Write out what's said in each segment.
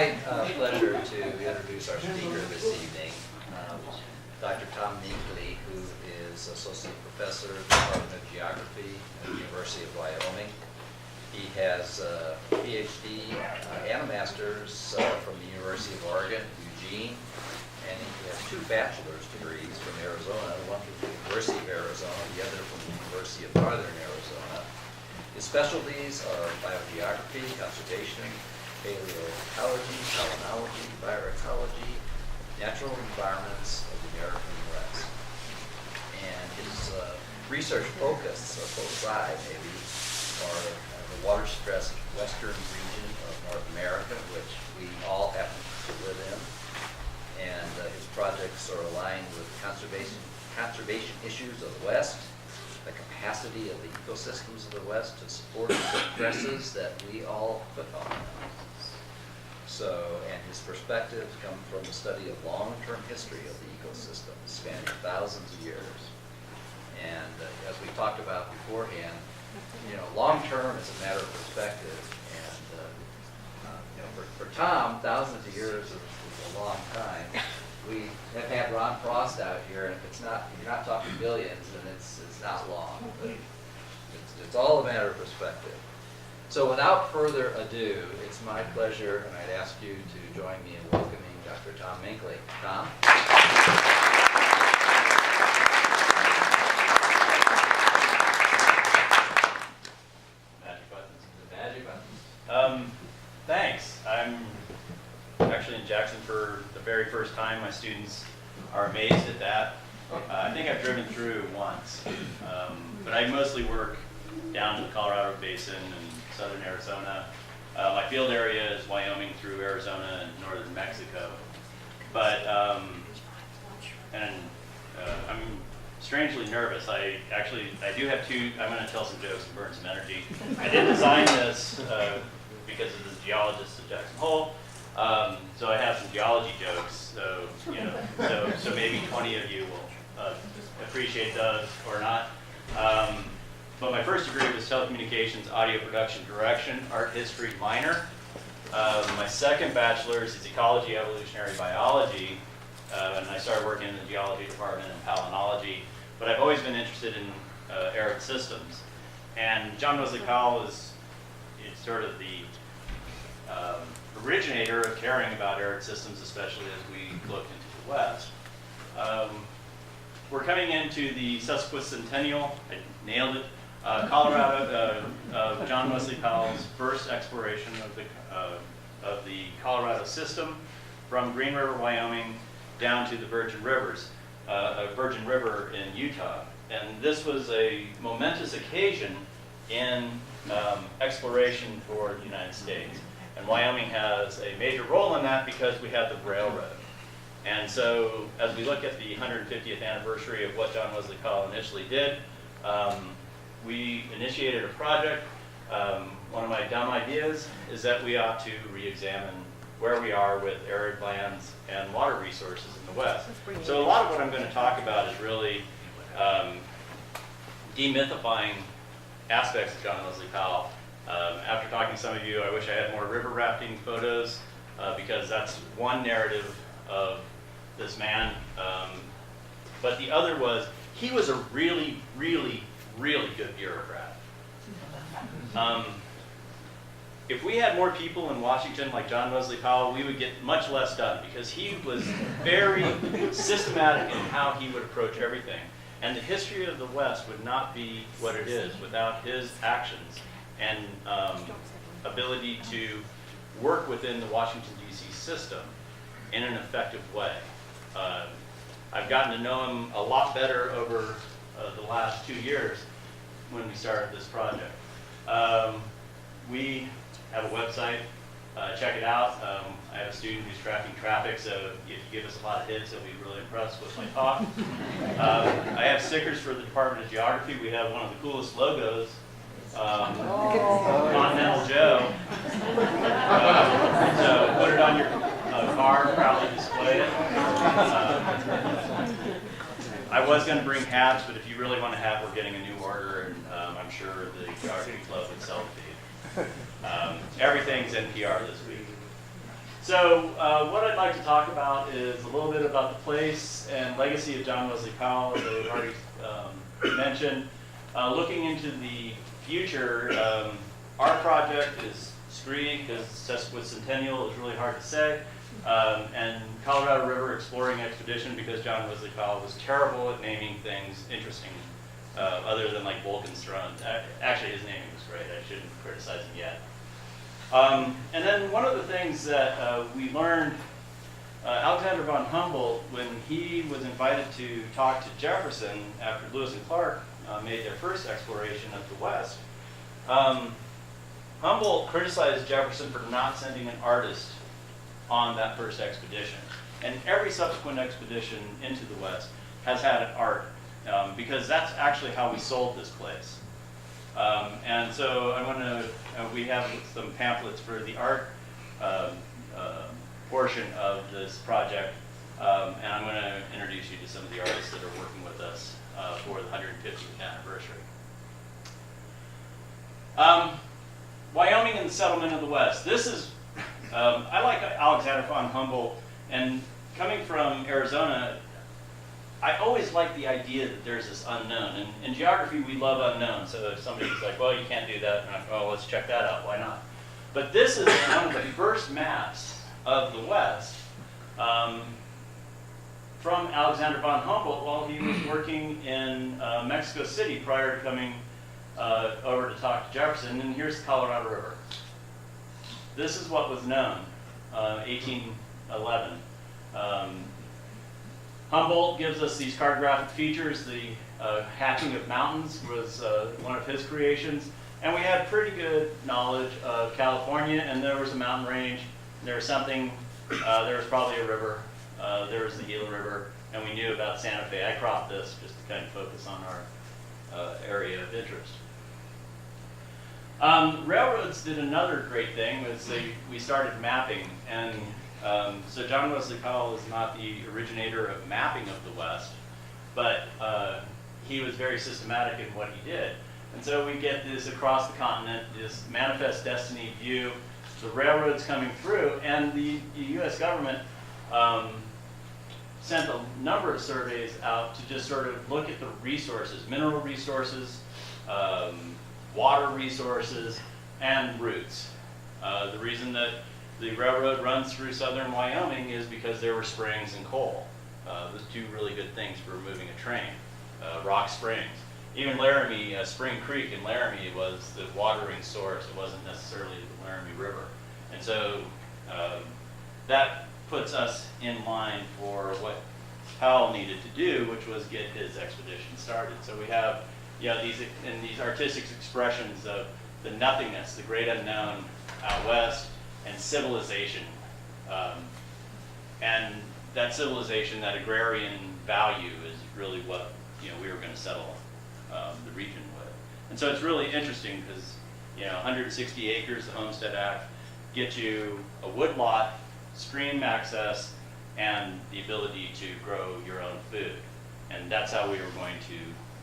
my pleasure to introduce our speaker this evening, Dr. Tom Minckley, who is Associate Professor of the Department of Geography at the University of Wyoming. He has a PhD and a master's from the University of Oregon, Eugene, and he has 2 bachelor's degrees from Arizona, one from the University of Arizona, the other from the University of Northern Arizona. His specialties are biogeography, conservation, paleoecology, palynology, bioecology, natural environments of the American West. And his research focus, or foci maybe, are the water-stressed western region of North America, which we all happen to live in. And his projects are aligned with conservation issues of the West, the capacity of the ecosystems of the West to support the stresses that we all put on them. So, and his perspectives come from the study of long-term history of the ecosystem spanning thousands of years. And as we talked about beforehand, long-term is a matter of perspective. And for Tom, thousands of years is a long time. We have had Ron Frost out here, and if you're not talking billions, then it's not long. But it's all a matter of perspective. So without further ado, it's my pleasure, and I'd ask you to join me in welcoming Dr. Tom Minckley. Tom? Magic buttons. The magic buttons. Thanks. I'm actually in Jackson for the very first time. My students are amazed at that. I think I've driven through once, but I mostly work down to the Colorado Basin and southern Arizona. My field area is Wyoming through Arizona and northern Mexico. But, I'm strangely nervous. I do have 2, I'm going to tell some jokes and burn some energy. I did design this because of the geologists at Jackson Hole. So I have some geology jokes, so maybe 20 of you will appreciate those or not. But my first degree was telecommunications, audio production, direction, art history minor. My second bachelor's is ecology, evolutionary biology, and I started working in the geology department and palynology. But I've always been interested in arid systems. And John Wesley Powell is sort of the originator of caring about arid systems, especially as we look into the West. We're coming into the sesquicentennial, I nailed it, Colorado, John Wesley Powell's first exploration of the Colorado system from Green River, Wyoming, down to the Virgin Rivers, Virgin River in Utah. And this was a momentous occasion in exploration for the United States. And Wyoming has a major role in that because we have the railroad. And so as we look at the 150th anniversary of what John Wesley Powell initially did, we initiated a project. One of my dumb ideas is that we ought to re-examine where we are with arid lands and water resources in the West. So a lot of what I'm going to talk about is really demythifying aspects of John Wesley Powell. After talking to some of you, I wish I had more river rafting photos because that's one narrative of this man. But the other was, he was a really, really, really good bureaucrat. If we had more people in Washington like John Wesley Powell, we would get much less done because he was very systematic in how he would approach everything. And the history of the West would not be what it is without his actions and ability to work within the Washington, D.C. system in an effective way. I've gotten to know him a lot better over the last 2 years when we started this project. We have a website, check it out. I have a student who's tracking traffic, so if you give us a lot of hits, he'll be really impressed with my talk. I have stickers for the Department of Geography. We have one of the coolest logos, Continental Joe. So put it on your car, proudly display it. I was going to bring hats, but if you really want a hat, we're getting a new order, and I'm sure the Geography Club would sell it to you. Everything's NPR this week. So what I'd like to talk about is a little bit about the place and legacy of John Wesley Powell, as I've already mentioned. Looking into the future, our project is SCREE, because sesquicentennial is really hard to say, and Colorado River Exploring Expedition, because John Wesley Powell was terrible at naming things interesting, other than like Vulcanstrand. Actually, his naming was great. I shouldn't criticize him yet. And then one of the things that we learned, Alexander von Humboldt, when he was invited to talk to Jefferson after Lewis and Clark made their first exploration of the West, Humboldt criticized Jefferson for not sending an artist on that first expedition. And every subsequent expedition into the West has had an art, because that's actually how we sold this place. And so I want to, we have some pamphlets for the art portion of this project, and I'm going to introduce you to some of the artists that are working with us for the 150th anniversary. Wyoming and the settlement of the West. This is, I like Alexander von Humboldt, and coming from Arizona, I always like the idea that there's this unknown. And in geography, we love unknown. So if somebody's like, well, you can't do that, and I'm like, oh, let's check that out. Why not? But this is one of the first maps of the West from Alexander von Humboldt while he was working in Mexico City prior to coming over to talk to Jefferson. And here's the Colorado River. This is what was known, 1811. Humboldt gives us these cartographic features. The hatching of mountains was one of his creations. And we had pretty good knowledge of California, and there was a mountain range. There was something, there was probably a river. There was the Gila River, and we knew about Santa Fe. I cropped this just to kind of focus on our area of interest. Railroads did another great thing, was we started mapping. And so John Wesley Powell is not the originator of mapping of the West, but he was very systematic in what he did. And so we get this across the continent, this manifest destiny view, the railroads coming through, and the U.S. government sent a number of surveys out to just sort of look at the resources, mineral resources, water resources, and routes. The reason that the railroad runs through southern Wyoming is because there were springs and coal. Those two really good things for moving a train. Rock Springs. Even Laramie, Spring Creek in Laramie was the watering source. It wasn't necessarily the Laramie River. And so that puts us in line for what Powell needed to do, which was get his expedition started. So we have, these artistic expressions of the nothingness, the great unknown out west, and civilization. And that civilization, that agrarian value, is really what we were going to settle the region with. And so it's really interesting because 160 acres, the Homestead Act, gets you a woodlot, stream access, and the ability to grow your own food. And that's how we were going to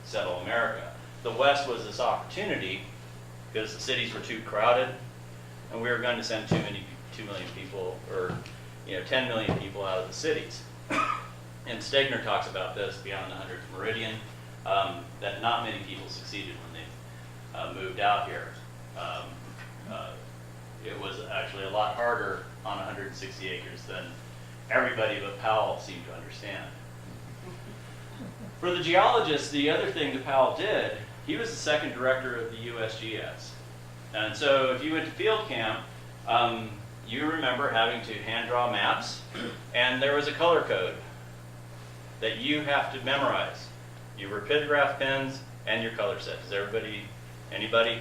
settle America. The West was this opportunity because the cities were too crowded, and we were going to send 2 million people, or 10 million people out of the cities. And Stegner talks about this, Beyond the 100th Meridian, that not many people succeeded when they moved out here. It was actually a lot harder on 160 acres than everybody but Powell seemed to understand. For the geologists, the other thing that Powell did, he was the second director of the USGS. And so if you went to field camp, you remember having to hand draw maps, and there was a color code that you have to memorize. Your rapidograph pens and your color set. Does anybody?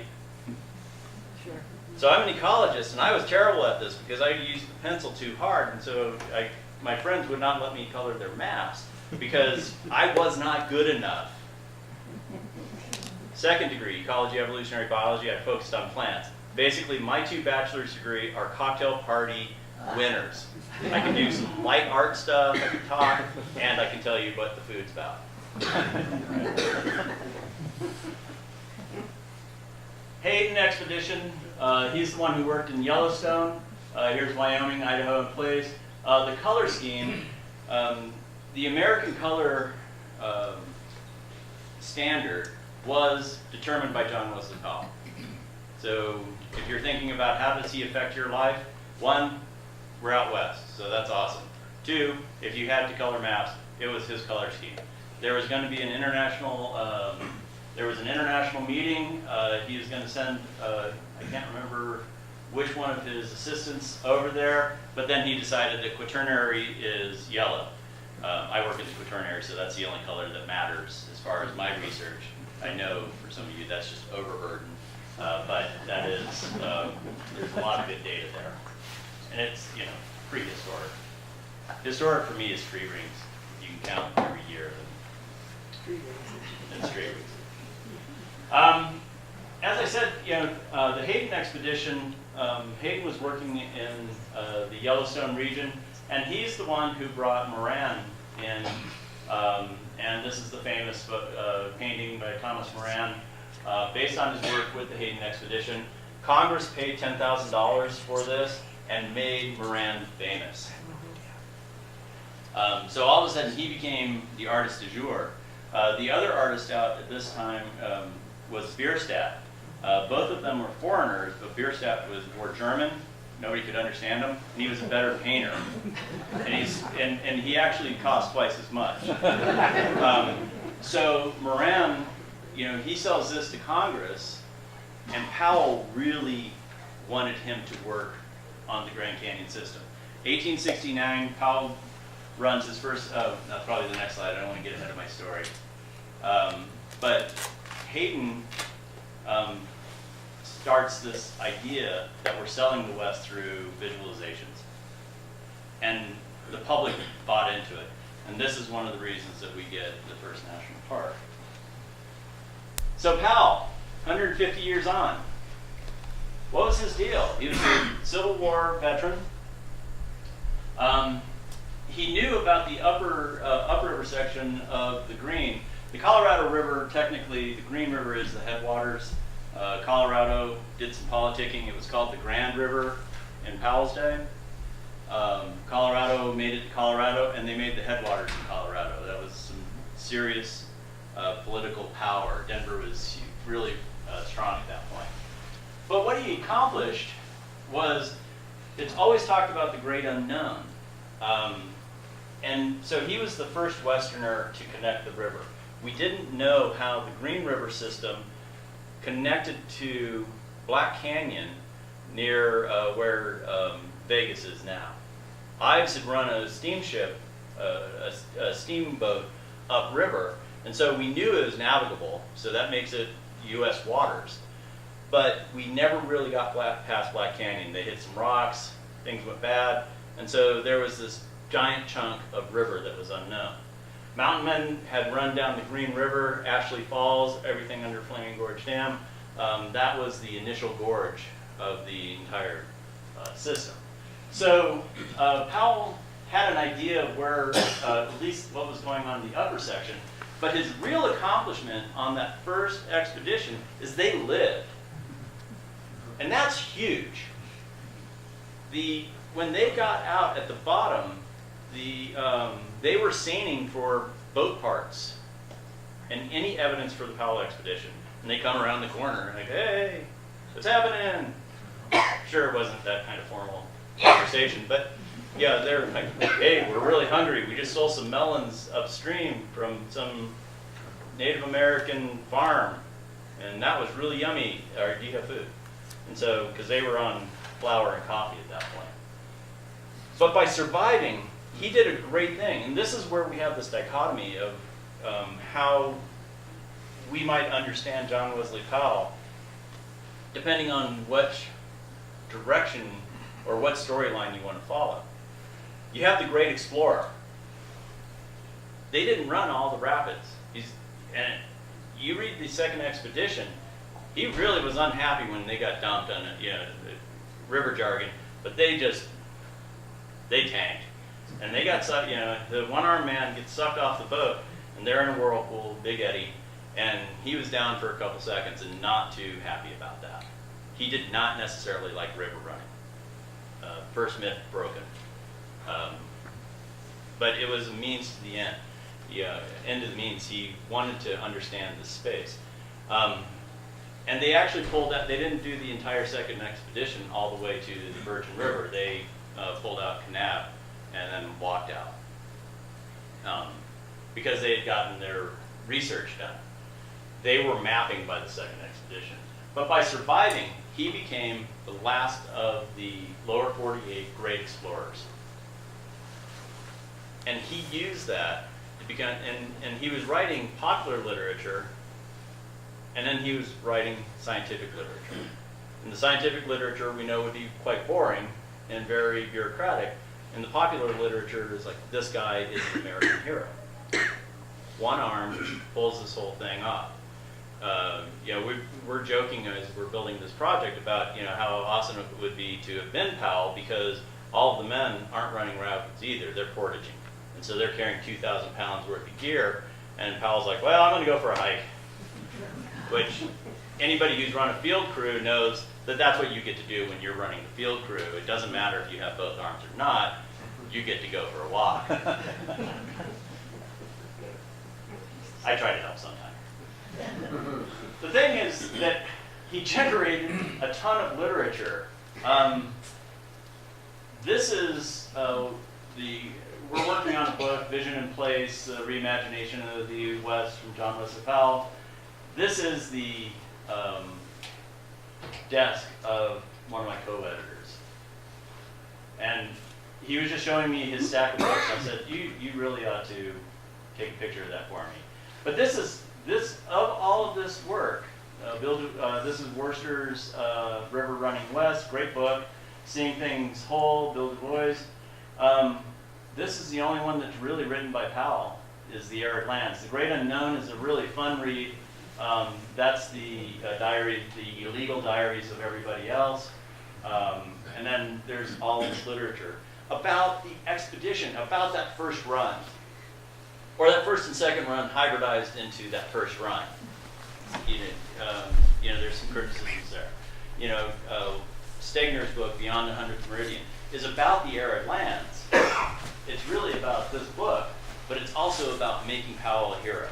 Sure. So I'm an ecologist, and I was terrible at this because I used the pencil too hard, and so my friends would not let me color their maps because I was not good enough. Second degree, ecology, evolutionary biology, I focused on plants. Basically, my 2 bachelor's degree are cocktail party winners. I can do some light art stuff, I can talk, and I can tell you what the food's about. Hayden expedition, he's the one who worked in Yellowstone. Here's Wyoming, Idaho, and place. The color scheme, the American color standard was determined by John Wesley Powell. So if you're thinking about how does he affect your life, one, we're out west, so that's awesome. Two, if you had to color maps, it was his color scheme. There was going to be an international, there was an international meeting. He was going to send, I can't remember which one of his assistants over there, but then he decided that quaternary is yellow. I work in the quaternary, so that's the only color that matters as far as my research. I know for some of you that's just overburden, but that is, there's a lot of good data there. And it's, you know, prehistoric. Historic for me is tree rings. You can count every year. And straight rings. As I said, you know, the Hayden expedition, Hayden was working in the Yellowstone region, and he's the one who brought Moran in, and this is the famous painting by Thomas Moran, based on his work with the Hayden expedition. Congress paid $10,000 for this and made Moran famous. So all of a sudden he became the artist du jour. The other artist out at this time was Bierstadt. Both of them were foreigners, but Bierstadt was more German. Nobody could understand him, and he was a better painter. And he actually cost twice as much. So Moran, you know, he sells this to Congress, and Powell really wanted him to work on the Grand Canyon system. 1869, Powell runs his first, that's probably the next slide, I don't want to get ahead of my story. But Hayden starts this idea that we're selling the West through visualizations. And the public bought into it. And this is one of the reasons that we get the first national park. So Powell, 150 years on, what was his deal? He was a Civil War veteran. He knew about the upriver section of the Green. The Colorado River, technically, the Green River is the headwaters. Colorado did some politicking. It was called the Grand River in Powell's day. Colorado made it to Colorado, and they made the headwaters in Colorado. That was some serious political power. Denver was really strong at that point. But what he accomplished was, it's always talked about the great unknown. And so he was the first Westerner to connect the river. We didn't know how the Green River system connected to Black Canyon near where Vegas is now. Ives had run a steamship, a steamboat upriver, and so we knew it was navigable, so that makes it U.S. waters. But we never really got past Black Canyon. They hit some rocks, things went bad, and so there was this giant chunk of river that was unknown. Mountain men had run down the Green River, Ashley Falls, everything under Flaming Gorge Dam. That was the initial gorge of the entire system. So Powell had an idea of where, at least what was going on in the upper section, but his real accomplishment on that first expedition is they lived. And that's huge. When they got out at the bottom, they were seining for boat parts and any evidence for the Powell expedition. And they come around the corner like, hey, what's happening? Sure, it wasn't that kind of formal conversation, but yeah, they're like, hey, we're really hungry. We just stole some melons upstream from some Native American farm, and that was really yummy. Or do you have food? And so, because they were on flour and coffee at that point. But by surviving, he did a great thing. And this is where we have this dichotomy of how we might understand John Wesley Powell, depending on which direction or what storyline you want to follow. You have the great explorer. They didn't run all the rapids. And you read the second expedition, he really was unhappy when they got dumped on it, you know, the river jargon, but they tanked. And they got sucked, you know, the one-armed man gets sucked off the boat, and they're in a whirlpool, big eddy, and he was down for a couple seconds and not too happy about that. He did not necessarily like river running. first myth broken. But it was a means to the end. End of the means. He wanted to understand the space. And they actually pulled out, they didn't do the entire second expedition all the way to the Virgin River. They pulled out Kanab and then walked out. Because they had gotten their research done. They were mapping by the second expedition. But by surviving, he became the last of the lower 48 great explorers. And he used that to become, and he was writing popular literature, and then he was writing scientific literature. And the scientific literature we know would be quite boring and very bureaucratic, and the popular literature is like, this guy is an American hero. One arm pulls this whole thing off. We're joking as we're building this project about how awesome it would be to have been Powell, because all of the men aren't running rapids either, they're portaging. And so they're carrying 2,000 pounds worth of gear, and Powell's like, well, I'm going to go for a hike. Which anybody who's run a field crew knows that that's what you get to do when you're running the field crew. It doesn't matter if you have both arms or not, you get to go for a walk. I try to help sometimes. The thing is that he generated a ton of literature. This is we're working on a book, Vision in Place, Reimagination of the West from John Wesley Powell. This is the desk of one of my co-editors. And he was just showing me his stack of books. I said, you really ought to take a picture of that for me. But of all of this work, this is Worcester's River Running West, great book, Seeing Things Whole, Bill Du Bois. This is the only one that's really written by Powell, is The Arid Lands. The Great Unknown is a really fun read. That's the diary, the illegal diaries of everybody else. And then there's all this literature about the expedition, about that first run. Or that first and second run hybridized into that first run. There's some criticisms there. Stegner's book, Beyond the 100th Meridian, is about the arid lands. It's really about this book, but it's also about making Powell a hero.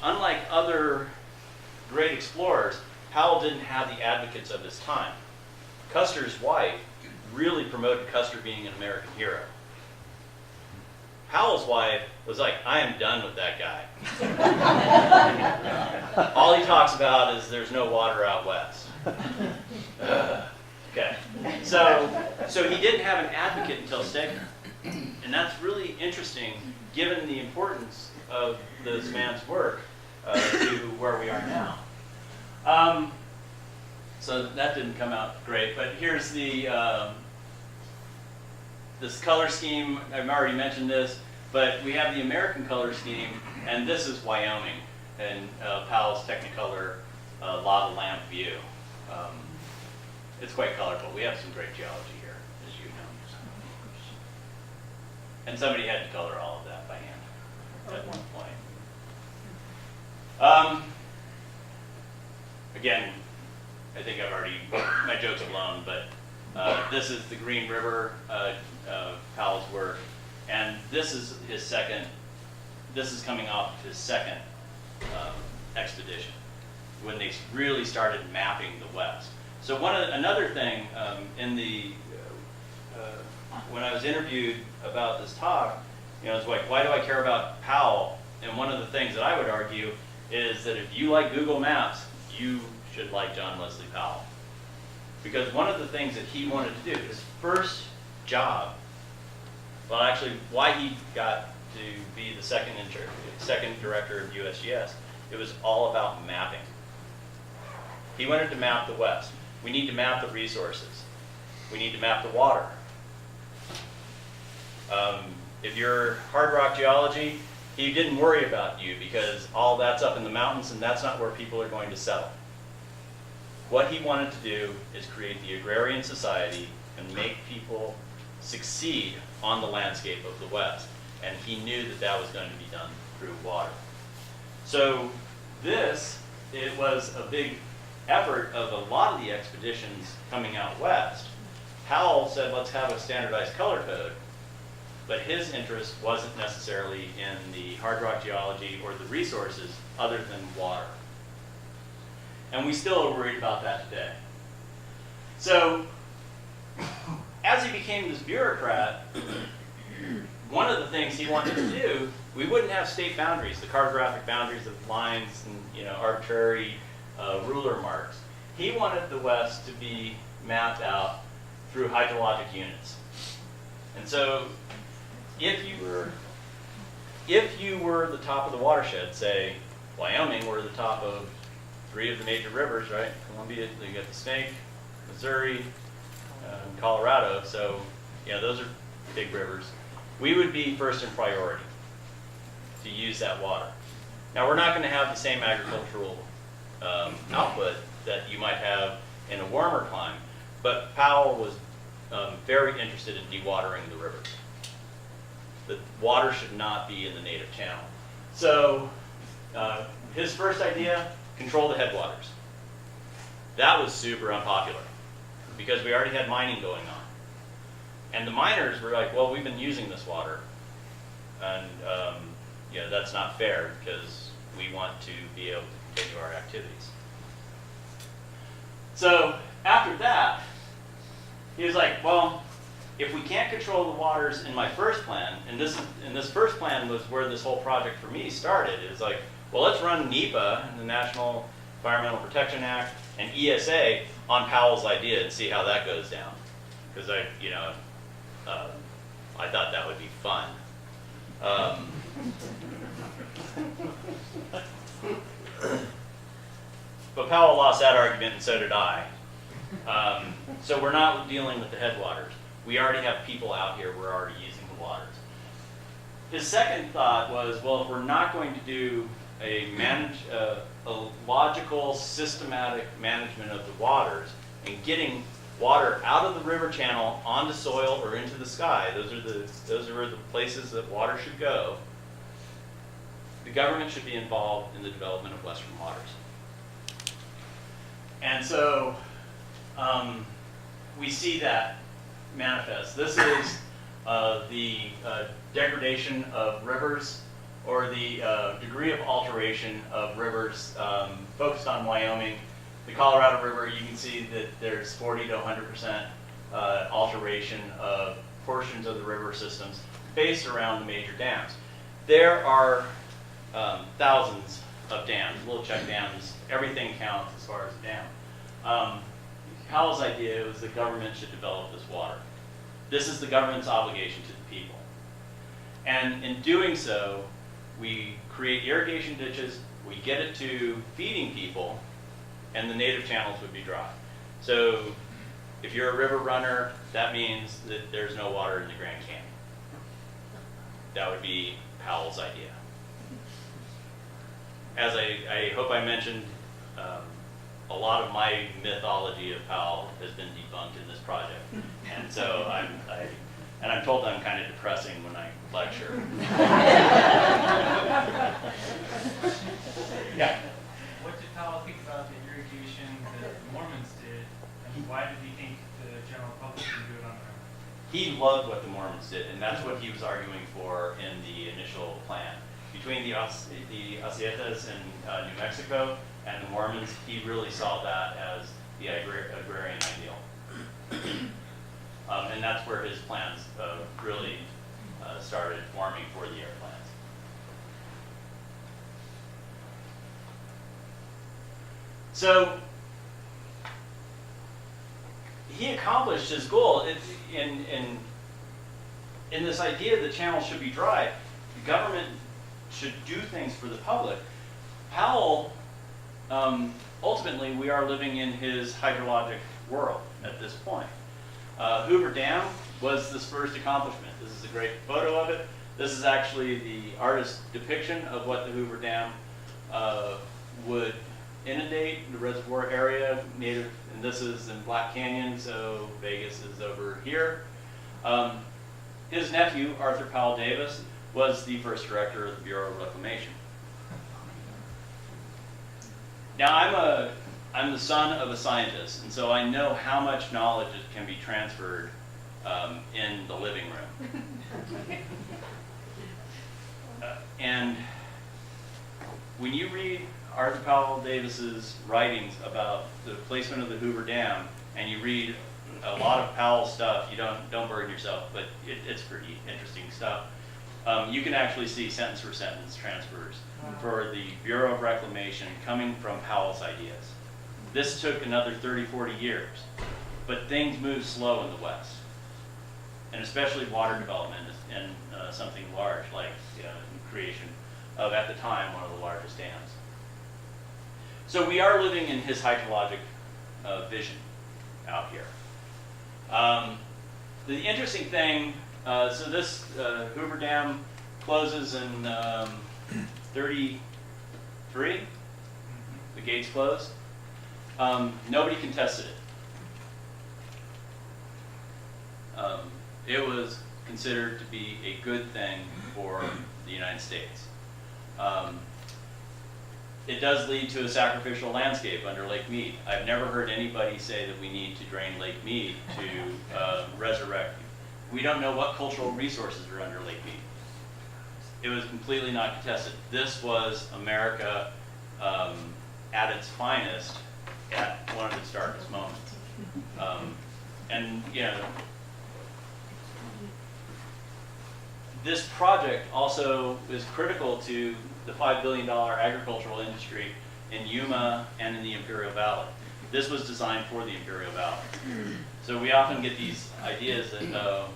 Unlike other great explorers, Powell didn't have the advocates of his time. Custer's wife really promoted Custer being an American hero. Powell's wife was like, I am done with that guy. All he talks about is there's no water out west. Okay, so he didn't have an advocate until Stegner. And that's really interesting, given the importance of this man's work to where we are now. So that didn't come out great, but here's the this color scheme. I've already mentioned this, but we have the American color scheme, and this is Wyoming and Powell's Technicolor lava lamp view. It's quite colorful. We have some great geology here, as you know. And somebody had to color all of that by hand at one point. Again, I think I've already, my joke's blown, but this is the Green River, Powell's work, and this is his second, this is coming off his second expedition, when they really started mapping the West. So another thing in the, when I was interviewed about this talk, it's like, why do I care about Powell? And one of the things that I would argue is that if you like Google Maps, you should like John Wesley Powell. Because one of the things that he wanted to do, his first job, well actually why he got to be the second director of USGS, it was all about mapping. He wanted to map the West. We need to map the resources. We need to map the water. If you're hard rock geology, he didn't worry about you because all that's up in the mountains and that's not where people are going to settle. What he wanted to do is create the agrarian society and make people succeed on the landscape of the West. And he knew that that was going to be done through water. So it was a big effort of a lot of the expeditions coming out west Powell said, let's have a standardized color code, but his interest wasn't necessarily in the hard rock geology or the resources other than water. And we still are worried about that today. So, as he became this bureaucrat, one of the things he wanted to do, we wouldn't have state boundaries, the cartographic boundaries of lines and arbitrary ruler marks. He wanted the West to be mapped out through hydrologic units. And so, if you were the top of the watershed, say Wyoming, we're the top of 3 of the major rivers, right? Columbia, you got the Snake, Missouri, Colorado. So, those are big rivers. We would be first in priority to use that water. Now, we're not going to have the same agricultural output that you might have in a warmer climate, but Powell was very interested in dewatering the rivers. The water should not be in the native channel. So his first idea, control the headwaters. That was super unpopular because we already had mining going on. And the miners were like, well, we've been using this water, and that's not fair because we want to be able to continue our activities. So after that, he was like, well, if we can't control the waters in my first plan, and this first plan was where this whole project for me started. It was like, well, let's run NEPA, the National Environmental Protection Act, and ESA on Powell's idea and see how that goes down. Because I thought that would be fun. But Powell lost that argument, and so did I. So we're not dealing with the headwaters. We already have people out here, we're already using the waters. His second thought was, well, if we're not going to do a logical, systematic management of the waters and getting water out of the river channel onto soil or into the sky, those are the places that water should go, the government should be involved in the development of western waters. And so we see that manifest. This is the degradation of rivers, or the degree of alteration of rivers focused on Wyoming. The Colorado River, you can see that there's 40 to 100% alteration of portions of the river systems based around the major dams. There are thousands of dams, little check dams, everything counts as far as a dam. Powell's idea was the government should develop this water. This is the government's obligation to the people. And in doing so, we create irrigation ditches, we get it to feeding people, and the native channels would be dry. So if you're a river runner, that means that there's no water in the Grand Canyon. That would be Powell's idea. As I hope I mentioned, a lot of my mythology of Powell has been debunked in this project. And so I'm told I'm kind of depressing when I lecture. Yeah. What did Powell think about the irrigation that the Mormons did, and why did he think the general public should do it on their own? He loved what the Mormons did, and that's what he was arguing for in the initial plan. Between the Osietas in New Mexico and the Mormons, he really saw that as the agrarian ideal. And that's where his plans really started forming for the air plans. So he accomplished his goal in this idea that channels should be dry. The government should do things for the public. Powell, ultimately, we are living in his hydrologic world at this point. Hoover Dam was this first accomplishment. This is a great photo of it. This is actually the artist's depiction of what the Hoover Dam would inundate the reservoir area, native, and this is in Black Canyon, so Vegas is over here. His nephew, Arthur Powell Davis, was the first director of the Bureau of Reclamation. Now, I'm the son of a scientist, and so I know how much knowledge can be transferred in the living room. And when you read Arthur Powell Davis's writings about the placement of the Hoover Dam, and you read a lot of Powell's stuff, you don't burden yourself, but it's pretty interesting stuff. You can actually see sentence for sentence transfers for the Bureau of Reclamation coming from Powell's ideas. This took another 30, 40 years, but things move slow in the West, and especially water development in something large like creation of, at the time, one of the largest dams. So we are living in his hydrologic vision out here. The interesting thing, so this Hoover Dam closes in 33. The gates closed. Nobody contested it. It was considered to be a good thing for the United States. It does lead to a sacrificial landscape under Lake Mead. I've never heard anybody say that we need to drain Lake Mead to resurrect. We don't know what cultural resources are under Lake Mead. It was completely not contested. This was America at its finest at one of its darkest moments. And this project also is critical to the $5 billion agricultural industry in Yuma and in the Imperial Valley. This was designed for the Imperial Valley. So we often get these ideas that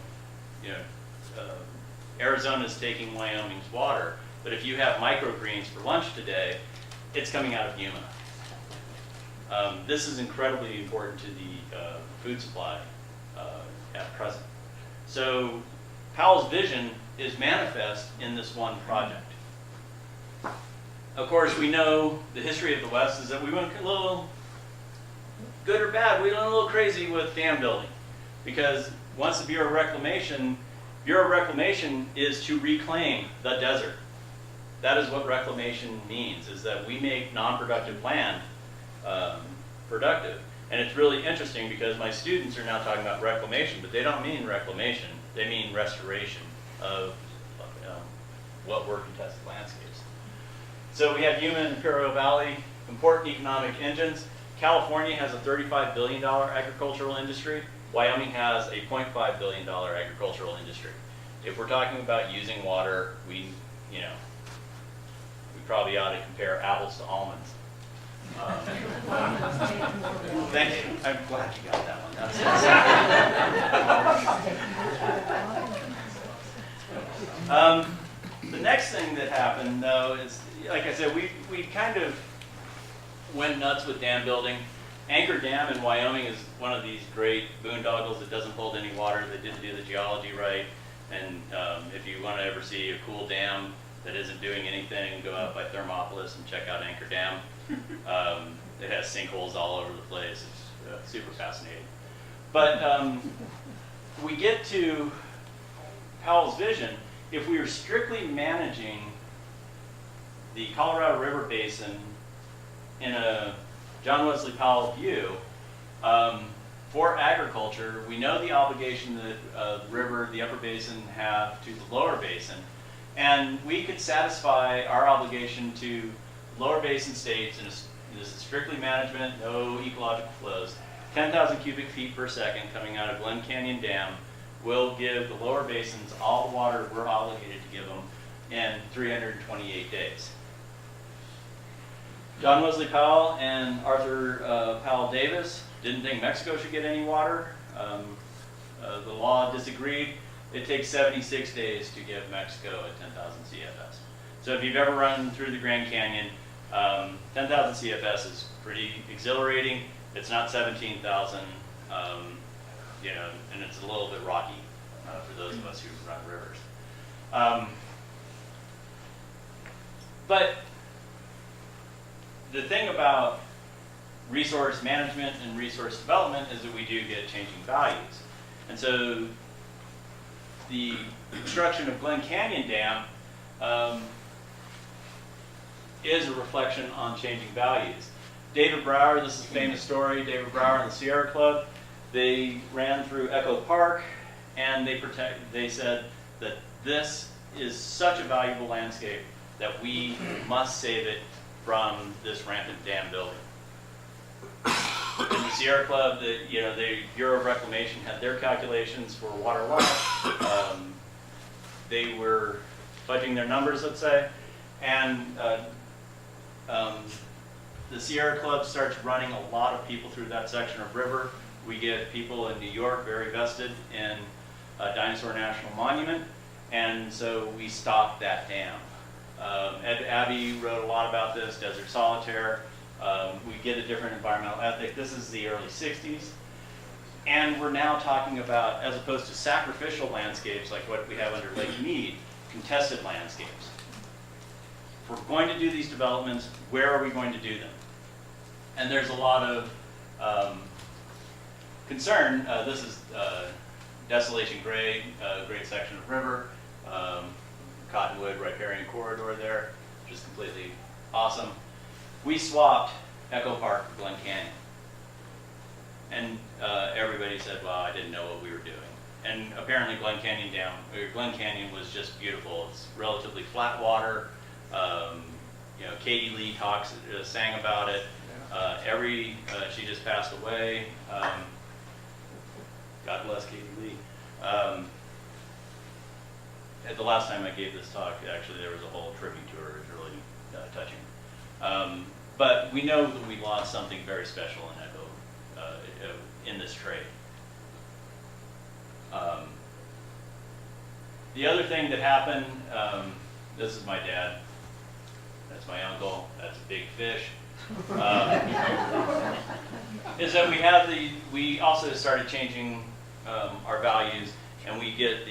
Arizona's taking Wyoming's water, but if you have microgreens for lunch today, it's coming out of Yuma. This is incredibly important to the food supply at present. So Powell's vision is manifest in this one project. Of course, we know the history of the West is that we went a little, good or bad, we went a little crazy with dam building. Because once the Bureau of Reclamation is to reclaim the desert. That is what reclamation means, is that we make non-productive land productive. And it's really interesting because my students are now talking about reclamation, but they don't mean reclamation, they mean restoration of what were contested landscapes. So we have Yuma and Imperial Valley, important economic engines. California has a $35 billion agricultural industry. Wyoming has a $0.5 billion agricultural industry. If we're talking about using water, we probably ought to compare apples to almonds. Thank you. I'm glad you got that one. The next thing that happened, though, is, like I said, we kind of went nuts with dam building. Anchor Dam in Wyoming is one of these great boondoggles that doesn't hold any water. They didn't do the geology right. And if you want to ever see a cool dam that isn't doing anything, go out by Thermopolis and check out Anchor Dam. It has sinkholes all over the place. It's super fascinating. But we get to Powell's vision. If we are strictly managing the Colorado River Basin in a John Wesley Powell view, for agriculture, we know the obligation that the river, the upper basin, have to the lower basin, and we could satisfy our obligation to lower basin states, and this is strictly management, no ecological flows. 10,000 cubic feet per second coming out of Glen Canyon Dam will give the lower basins all the water we're obligated to give them in 328 days. John Wesley Powell and Arthur Powell Davis didn't think Mexico should get any water. The law disagreed. It takes 76 days to give Mexico a 10,000 CFS. So if you've ever run through the Grand Canyon, 10,000 CFS is pretty exhilarating. It's not 17,000, and it's a little bit rocky for those of us who run rivers. But the thing about resource management and resource development is that we do get changing values. And so the construction of Glen Canyon Dam is a reflection on changing values. David Brower, this is a famous story, David Brower and the Sierra Club, they ran through Echo Park, and they said that this is such a valuable landscape that we must save it from this rampant dam building. And the Sierra Club, the Bureau of Reclamation had their calculations for water loss. They were fudging their numbers, let's say, and the Sierra Club starts running a lot of people through that section of river. We get people in New York very vested in Dinosaur National Monument, and so we stopped that dam. Ed Abbey wrote a lot about this, Desert Solitaire. We get a different environmental ethic. This is the early 60s. And we're now talking about, as opposed to sacrificial landscapes like what we have under Lake Mead, contested landscapes. If we're going to do these developments, where are we going to do them? And there's a lot of concern. This is Desolation Grade, great section of river, Cottonwood riparian corridor there, which is completely awesome. We swapped Echo Park for Glen Canyon. And everybody said, well, I didn't know what we were doing. And apparently Glen Canyon Dam, or Glen Canyon was just beautiful. It's relatively flat water. Katie Lee sang about it. She just passed away. God bless Katie Lee. At the last time I gave this talk, actually there was a whole tribute to her. It was really touching. But we know that we lost something very special in Echo, in this trade. The other thing that happened, this is my dad, that's my uncle, that's a big fish, is that we also started changing our values, and we get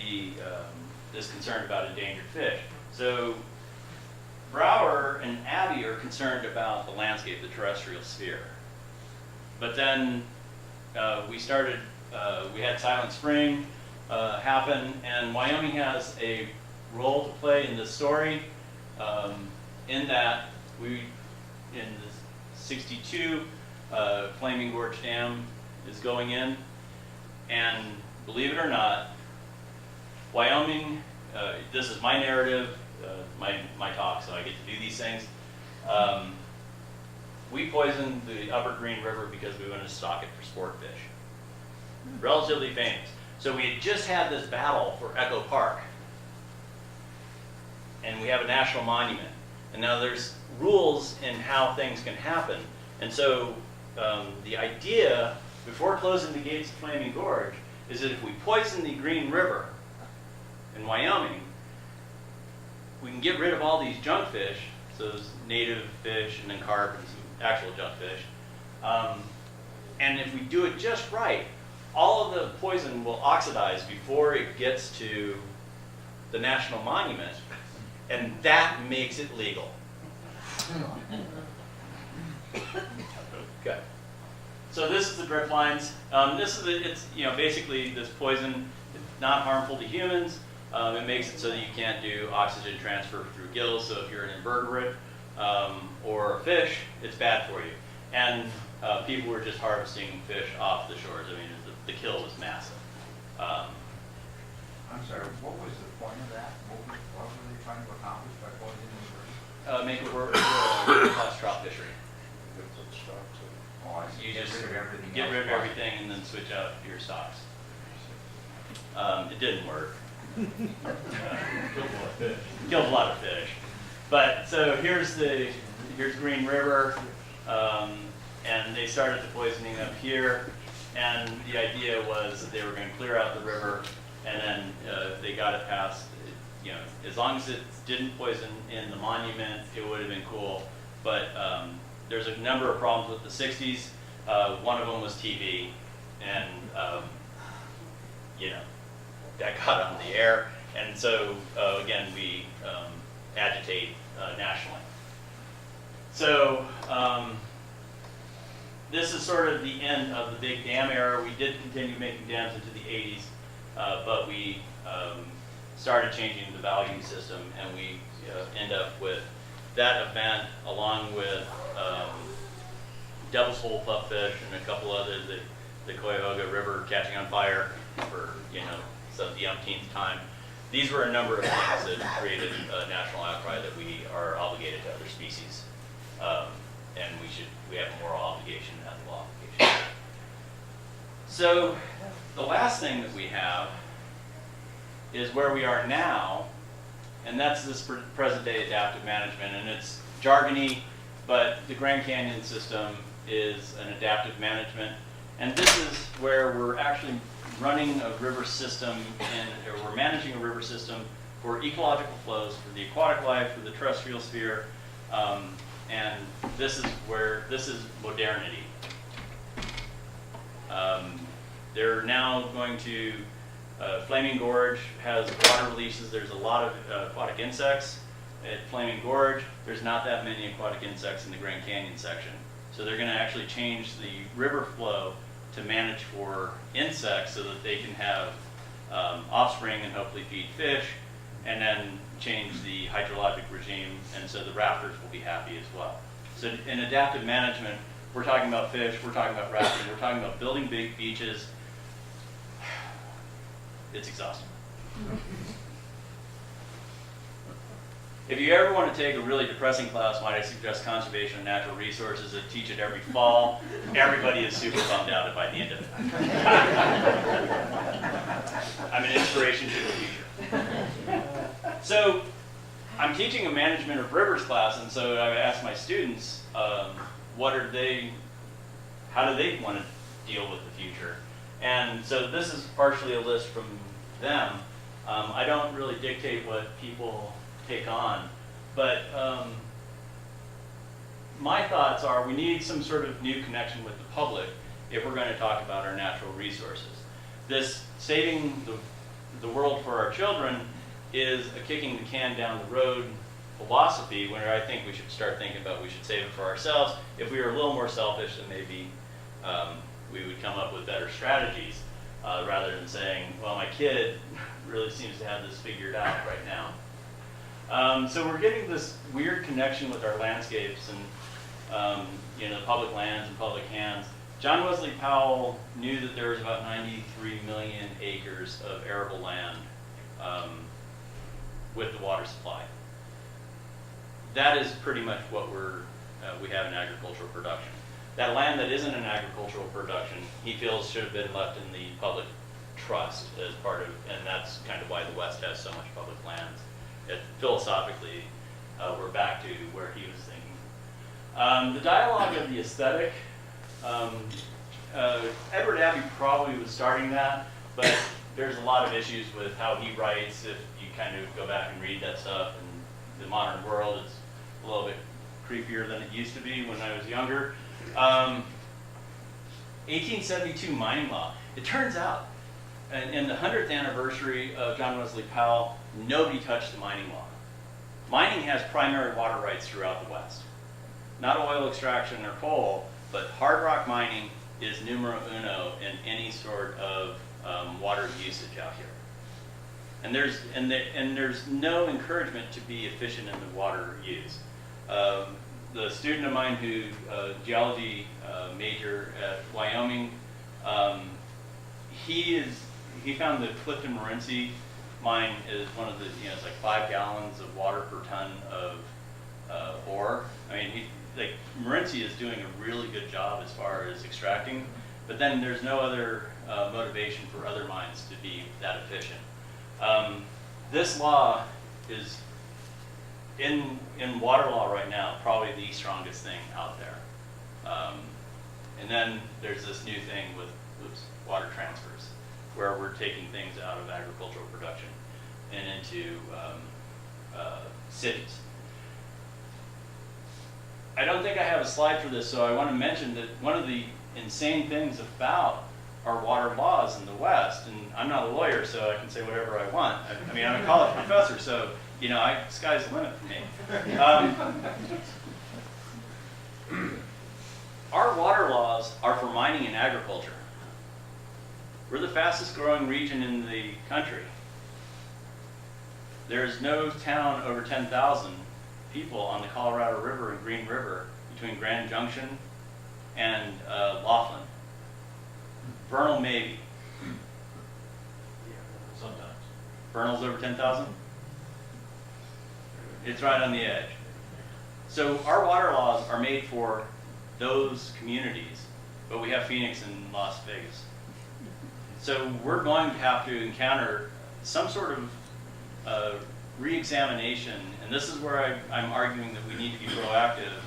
this concern about endangered fish. So Brower and Abbey are concerned about the landscape, the terrestrial sphere. But then we had Silent Spring happen, and Wyoming has a role to play in this story, in that in the 62, Flaming Gorge Dam is going in, and believe it or not, Wyoming, this is my narrative, my talk, so I get to do these things. We poisoned the upper Green River because we wanted to stock it for sport fish. Relatively famous. So we had just had this battle for Echo Park, and we have a national monument. And now there's rules in how things can happen. And so the idea, before closing the gates of Flaming Gorge, is that if we poison the Green River in Wyoming, we can get rid of all these junk fish, so those native fish and then carp and some actual junk fish. And if we do it just right, all of the poison will oxidize before it gets to the national monument, and that makes it legal. Okay. So this is the drip lines. It's basically this poison. It's not harmful to humans. It makes it so that you can't do oxygen transfer through gills. So if you're an invertebrate or a fish, it's bad for you. And people were just harvesting fish off the shores. I mean, the kill was massive. I'm sorry, what was the point of that? What were they trying to accomplish by poisoning the birds? Make it work for a class trout fishery. Oh, I see. You just Get rid of everything. get rid of else. everything and then switch out your stocks. It didn't work. Killed a lot of fish. But so here's Green River, and they started the poisoning up here. And the idea was that they were going to clear out the river, and then they got it past. As long as it didn't poison in the monument, it would have been cool. But there's a number of problems with the 60s. One of them was TV, and that got on the air. And so again, we agitate nationally. So this is sort of the end of the big dam era. We did continue making dams into the 80s, but we started changing the value system, and we end up with that event along with devil's hole pupfish and a couple others, the Cuyahoga River catching on fire for, some the umpteenth time. These were a number of things that created a national outcry that we are obligated to other species. And we have a moral obligation, an ethical obligation. So the last thing that we have is where we are now, and that's this present day adaptive management. And it's jargony, but the Grand Canyon system is an adaptive management. And this is where we're actually running a river system, or we're managing a river system for ecological flows, for the aquatic life, for the terrestrial sphere, and this is modernity. They're now going to, Flaming Gorge has water releases. There's a lot of aquatic insects at Flaming Gorge. There's not that many aquatic insects in the Grand Canyon section. So they're going to actually change the river flow to manage for insects so that they can have offspring and hopefully feed fish, and then change the hydrologic regime, and so the rafters will be happy as well. So in adaptive management, we're talking about fish, we're talking about rafting, we're talking about building big beaches. It's exhausting. If you ever want to take a really depressing class, might I suggest Conservation of Natural Resources that teach it every fall. Everybody is super bummed out by the end of it. I'm an inspiration to the future. So I'm teaching a management of rivers class, and so I asked my students, how do they want to deal with the future? And so this is partially a list from them. I don't really dictate what people take on, but my thoughts are we need some sort of new connection with the public if we're going to talk about our natural resources. This saving the world for our children is a kicking the can down the road philosophy, where I think we should start thinking about we should save it for ourselves. If we were a little more selfish, then maybe we would come up with better strategies rather than saying, well, my kid really seems to have this figured out right now. So we're getting this weird connection with our landscapes and public lands and public hands. John Wesley Powell knew that there was about 93 million acres of arable land with the water supply. That is pretty much what we have in agricultural production. That land that isn't in agricultural production, he feels should have been left in the public trust as part of, and that's kind of why the West has so much public lands. Philosophically, we're back to where he was thinking. The dialogue of the aesthetic, Edward Abbey probably was starting that, but there's a lot of issues with how he writes. If you kind of go back and read that stuff in the modern world, it's a little bit creepier than it used to be when I was younger. 1872 mining law. It turns out, in the 100th anniversary of John Wesley Powell, nobody touched the mining law. Mining has primary water rights throughout the West. Not oil extraction or coal, but hard rock mining is numero uno in any sort of water usage out here. And there's no encouragement to be efficient in the water use. The student of mine who geology major at Wyoming, he found the Clifton Morenci mine is one of the, it's like 5 gallons of water per ton of ore. I mean, Morenci is doing a really good job as far as extracting, but then there's no other motivation for other mines to be that efficient. This law is, in water law right now, probably the strongest thing out there. And then there's this new thing with water transfers, where we're taking things out of agricultural production and into cities. I don't think I have a slide for this, so I want to mention that one of the insane things about our water laws in the West, and I'm not a lawyer, so I can say whatever I want. I mean, I'm a college professor, so sky's the limit for me. Our water laws are for mining and agriculture. We're the fastest growing region in the country. There's no town over 10,000 people on the Colorado River and Green River between Grand Junction and Laughlin. Vernal maybe. Sometimes. Vernal's over 10,000? It's right on the edge. So our water laws are made for those communities, but we have Phoenix and Las Vegas. So we're going to have to encounter some sort of re-examination, and this is where I'm arguing that we need to be proactive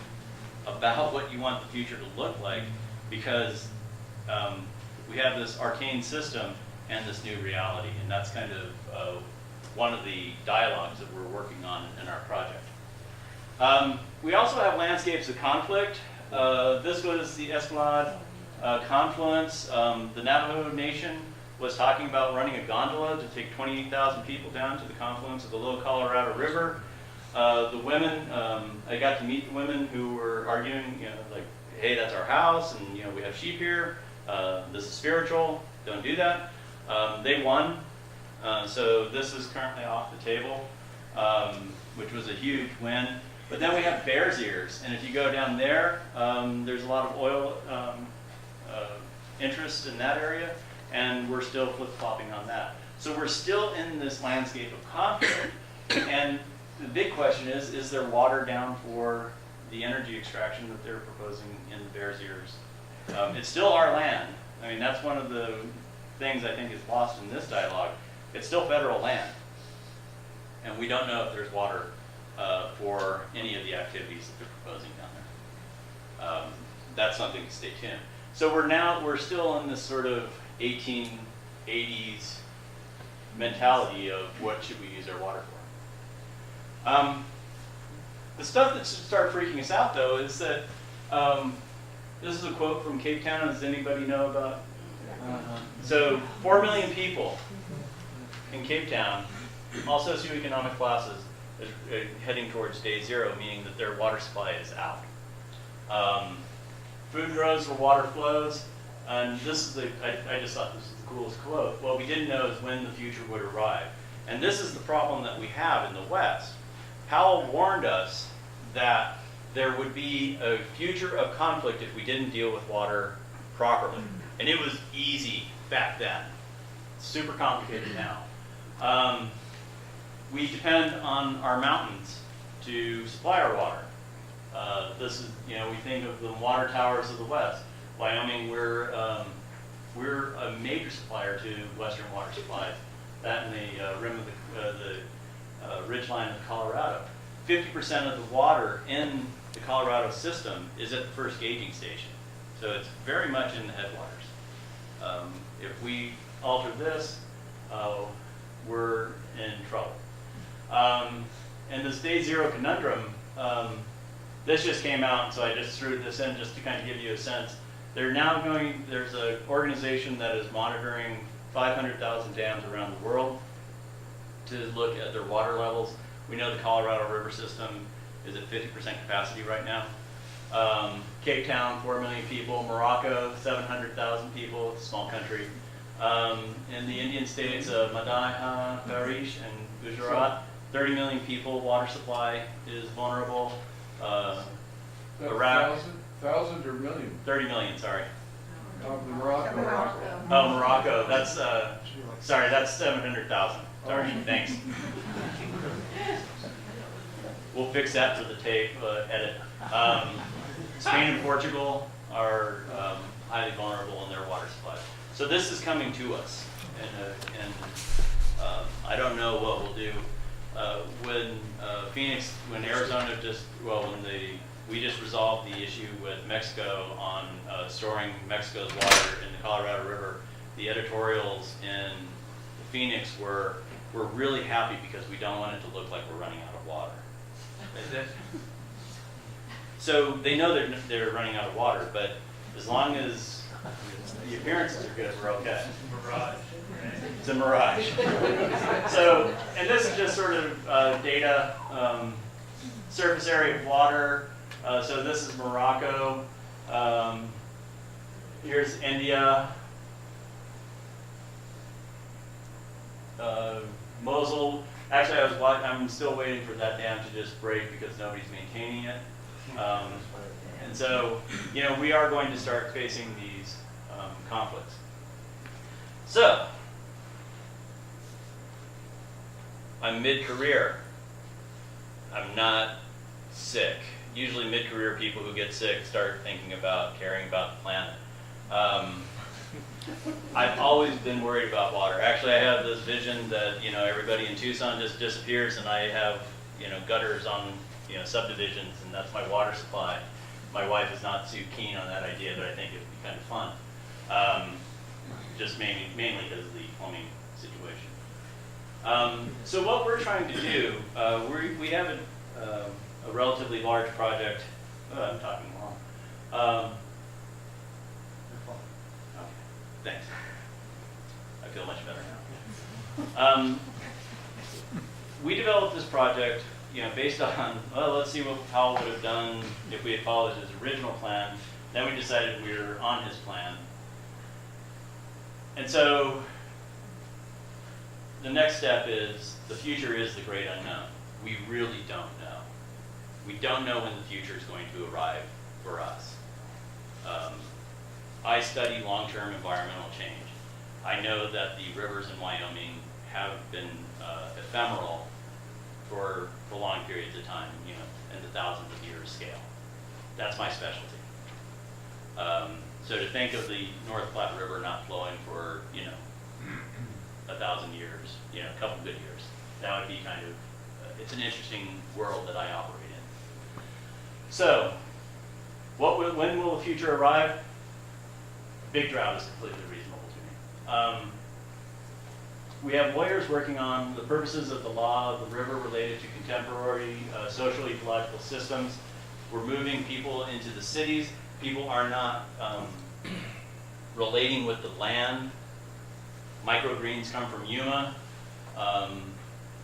about what you want the future to look like, because we have this arcane system and this new reality, and that's kind of one of the dialogues that we're working on in our project. We also have landscapes of conflict. This was the Esplanade confluence. The Navajo Nation was talking about running a gondola to take 28,000 people down to the confluence of the Little Colorado River. The women, I got to meet the women who were arguing, you know, like, hey, that's our house, and you know, we have sheep here. This is spiritual. Don't do that. They won. So this is currently off the table, which was a huge win. But then we have Bears Ears, and if you go down there, there's a lot of oil interest in that area, and we're still flip-flopping on that. So we're still in this landscape of conflict, and the big question is there water down for the energy extraction that they're proposing in the Bears Ears? It's still our land. I mean, that's one of the things I think is lost in this dialogue. It's still federal land, and we don't know if there's water for any of the activities that they're proposing down there. That's something to stay tuned. So we're still in this sort of 1880s mentality of what should we use our water for. The stuff that should start freaking us out, though, is that this is a quote from Cape Town. Does anybody know about? So 4 million people in Cape Town, all socioeconomic classes, is heading towards day zero, meaning that their water supply is out. Food grows where water flows, and this is I just thought this was the coolest quote. What we didn't know is when the future would arrive. And this is the problem that we have in the West. Powell warned us that there would be a future of conflict if we didn't deal with water properly. And it was easy back then. Super complicated now. We depend on our mountains to supply our water. This is, you know, we think of the water towers of the West. Wyoming, we're a major supplier to Western water supplies. That and the rim of the ridgeline of Colorado. 50% of the water in the Colorado system is at the first gauging station. So it's very much in the headwaters. If we alter this, we're in trouble. And this day zero conundrum, this just came out, so I just threw this in just to kind of give you a sense. They're now there's an organization that is monitoring 500,000 dams around the world to look at their water levels. We know the Colorado River system is at 50% capacity right now. Cape Town, 4 million people. Morocco, 700,000 people, small country. In the Indian states of Madhya, Pradesh, and Gujarat, 30 million people, water supply is vulnerable. Iraq, Thousand or million? 30 million, sorry. Morocco. Oh, Morocco, that's, sorry, that's 700,000. Sorry, thanks. We'll fix that for the tape edit. Spain and Portugal are highly vulnerable in their water supply. So this is coming to us, and I don't know what we'll do. When Arizona we just resolved the issue with Mexico on storing Mexico's water in the Colorado River. The editorials in Phoenix were really happy because we don't want it to look like we're running out of water. So they know they're running out of water, but as long as the appearances are good, we're okay. Mirage, right? It's a mirage. So, and this is just sort of data, surface area of water. So this is Morocco. Here's India. Mosul. Actually, I'm still waiting for that dam to just break because nobody's maintaining it. And so, you know, we are going to start facing these conflicts. So, I'm mid-career. I'm not sick. Usually mid-career people who get sick start thinking about caring about the planet. I've always been worried about water. Actually, I have this vision that, you know, everybody in Tucson just disappears and I have, you know, gutters on, you know, subdivisions, and that's my water supply. My wife is not too keen on that idea, but I think it would be kind of fun. Just mainly because of the plumbing situation. So what we're trying to do, we have a relatively large project. Oh, I'm talking long. Okay, thanks. I feel much better now. We developed this project, you know, based on, well, let's see what Powell would have done if we had followed his original plan. Then we decided we were on his plan. And so the next step is, the future is the great unknown. We really don't know. We don't know when the future is going to arrive for us. I study long-term environmental change. I know that the rivers in Wyoming have been ephemeral for prolonged periods of time, you know, in the thousands of years scale. That's my specialty. So to think of the North Platte River not flowing for, you know, 1,000 years, you know, a couple good years, that would be kind of, it's an interesting world that I operate in. So, when will the future arrive? Big drought is completely reasonable to me. We have lawyers working on the purposes of the law of the river related to contemporary social ecological systems. We're moving people into the cities. People are not relating with the land. Microgreens come from Yuma.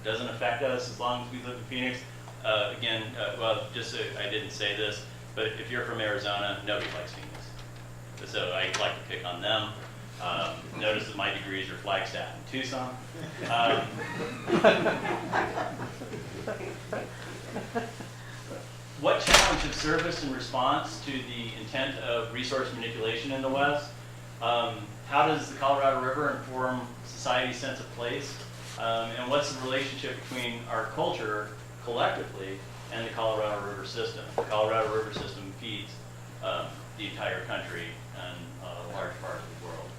Doesn't affect us as long as we live in Phoenix. Again, well, just so I didn't say this, but if you're from Arizona, nobody likes Phoenix. So I like to pick on them. Notice that my degrees are Flagstaff and Tucson. What challenge have surfaced in response to the intent of resource manipulation in the West? How does the Colorado River inform society's sense of place? And what's the relationship between our culture collectively and the Colorado River system? The Colorado River system feeds the entire country and a large part of the world.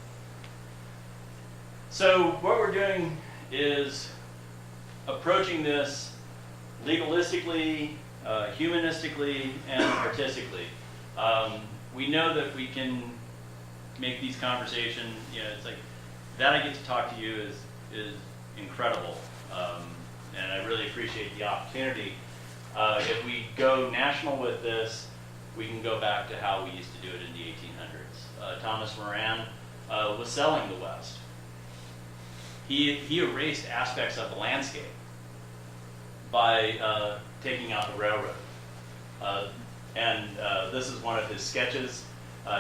So what we're doing is approaching this legalistically, humanistically, and artistically. We know that we can make these conversations, you know, it's like, that I get to talk to you is incredible. And I really appreciate the opportunity. If we go national with this, we can go back to how we used to do it in the 1800s. Thomas Moran was selling the West. He erased aspects of the landscape by taking out the railroad. And this is one of his sketches.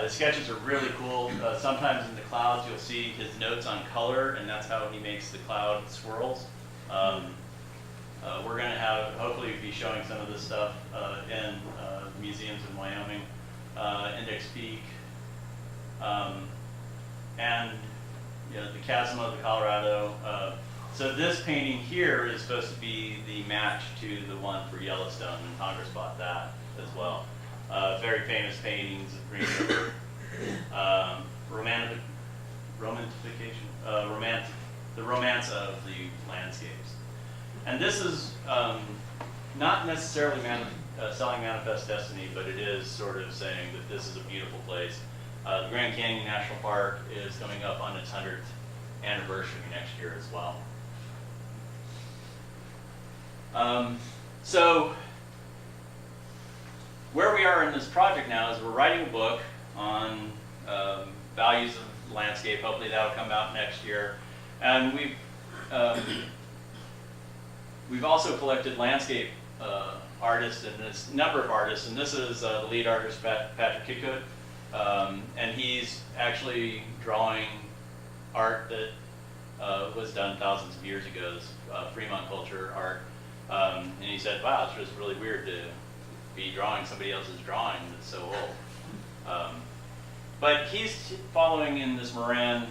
His sketches are really cool. Sometimes in the clouds you'll see his notes on color, and that's how he makes the cloud swirls. We're going to have, hopefully, be showing some of this stuff in museums in Wyoming, Index Peak, and you know, the Chasm of the Colorado. So this painting here is supposed to be the match to the one for Yellowstone, and Congress bought that as well. Very famous paintings of Green River, the romance of the landscapes. And this is not necessarily selling Manifest Destiny, but it is sort of saying that this is a beautiful place. The Grand Canyon National Park is coming up on its 100th anniversary next year as well. So where we are in this project now is we're writing a book on values of landscape. Hopefully that'll come out next year. And we've also collected landscape artists, and a number of artists, and this is the lead artist, Patrick Kikut, and he's actually drawing art that was done thousands of years ago, Fremont Culture Art, and he said, wow, it's just really weird to be drawing somebody else's drawing that's so old. But he's following in this Moran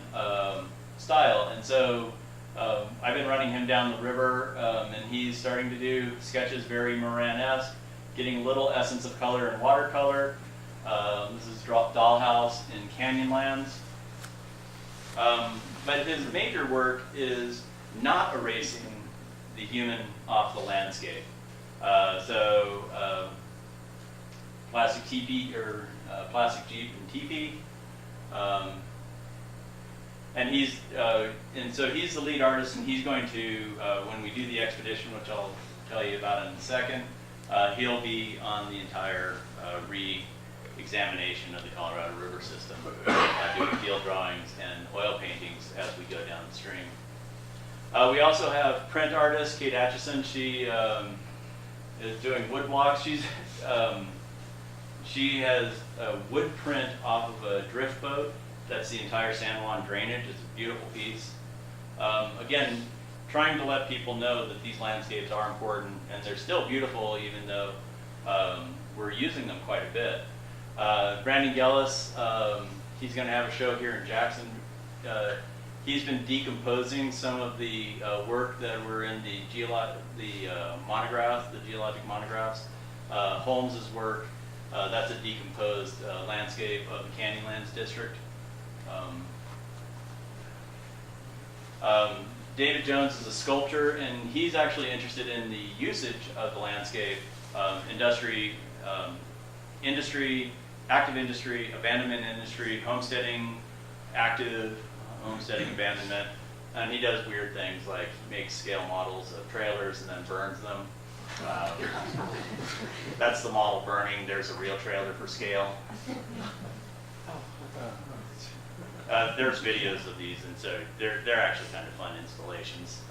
style, and so I've been running him down the river, and he's starting to do sketches very Moran-esque, getting a little essence of color and watercolor. This is Dollhouse in Canyonlands. But his major work is not erasing the human off the landscape. Plastic teepee or plastic jeep and teepee, and so he's the lead artist, and he's going to when we do the expedition, which I'll tell you about in a second, he'll be on the entire re-examination of the Colorado River system, doing field drawings and oil paintings as we go downstream. We also have print artist Kate Atchison. She is doing wood blocks. She has a wood print off of a drift boat. That's the entire San Juan drainage. It's a beautiful piece. Again, trying to let people know that these landscapes are important and they're still beautiful even though we're using them quite a bit. Brandon Gellis, he's going to have a show here in Jackson. He's been decomposing some of the work that were in the monographs, the geologic monographs. Holmes's work, that's a decomposed landscape of the Canyonlands district. David Jones is a sculptor, and he's actually interested in the usage of the landscape, industry, active industry, abandonment industry, homesteading, active homesteading, abandonment, and he does weird things like he makes scale models of trailers and then burns them. That's the model burning. There's a real trailer for scale. There's videos of these, and so they're actually kind of fun installations.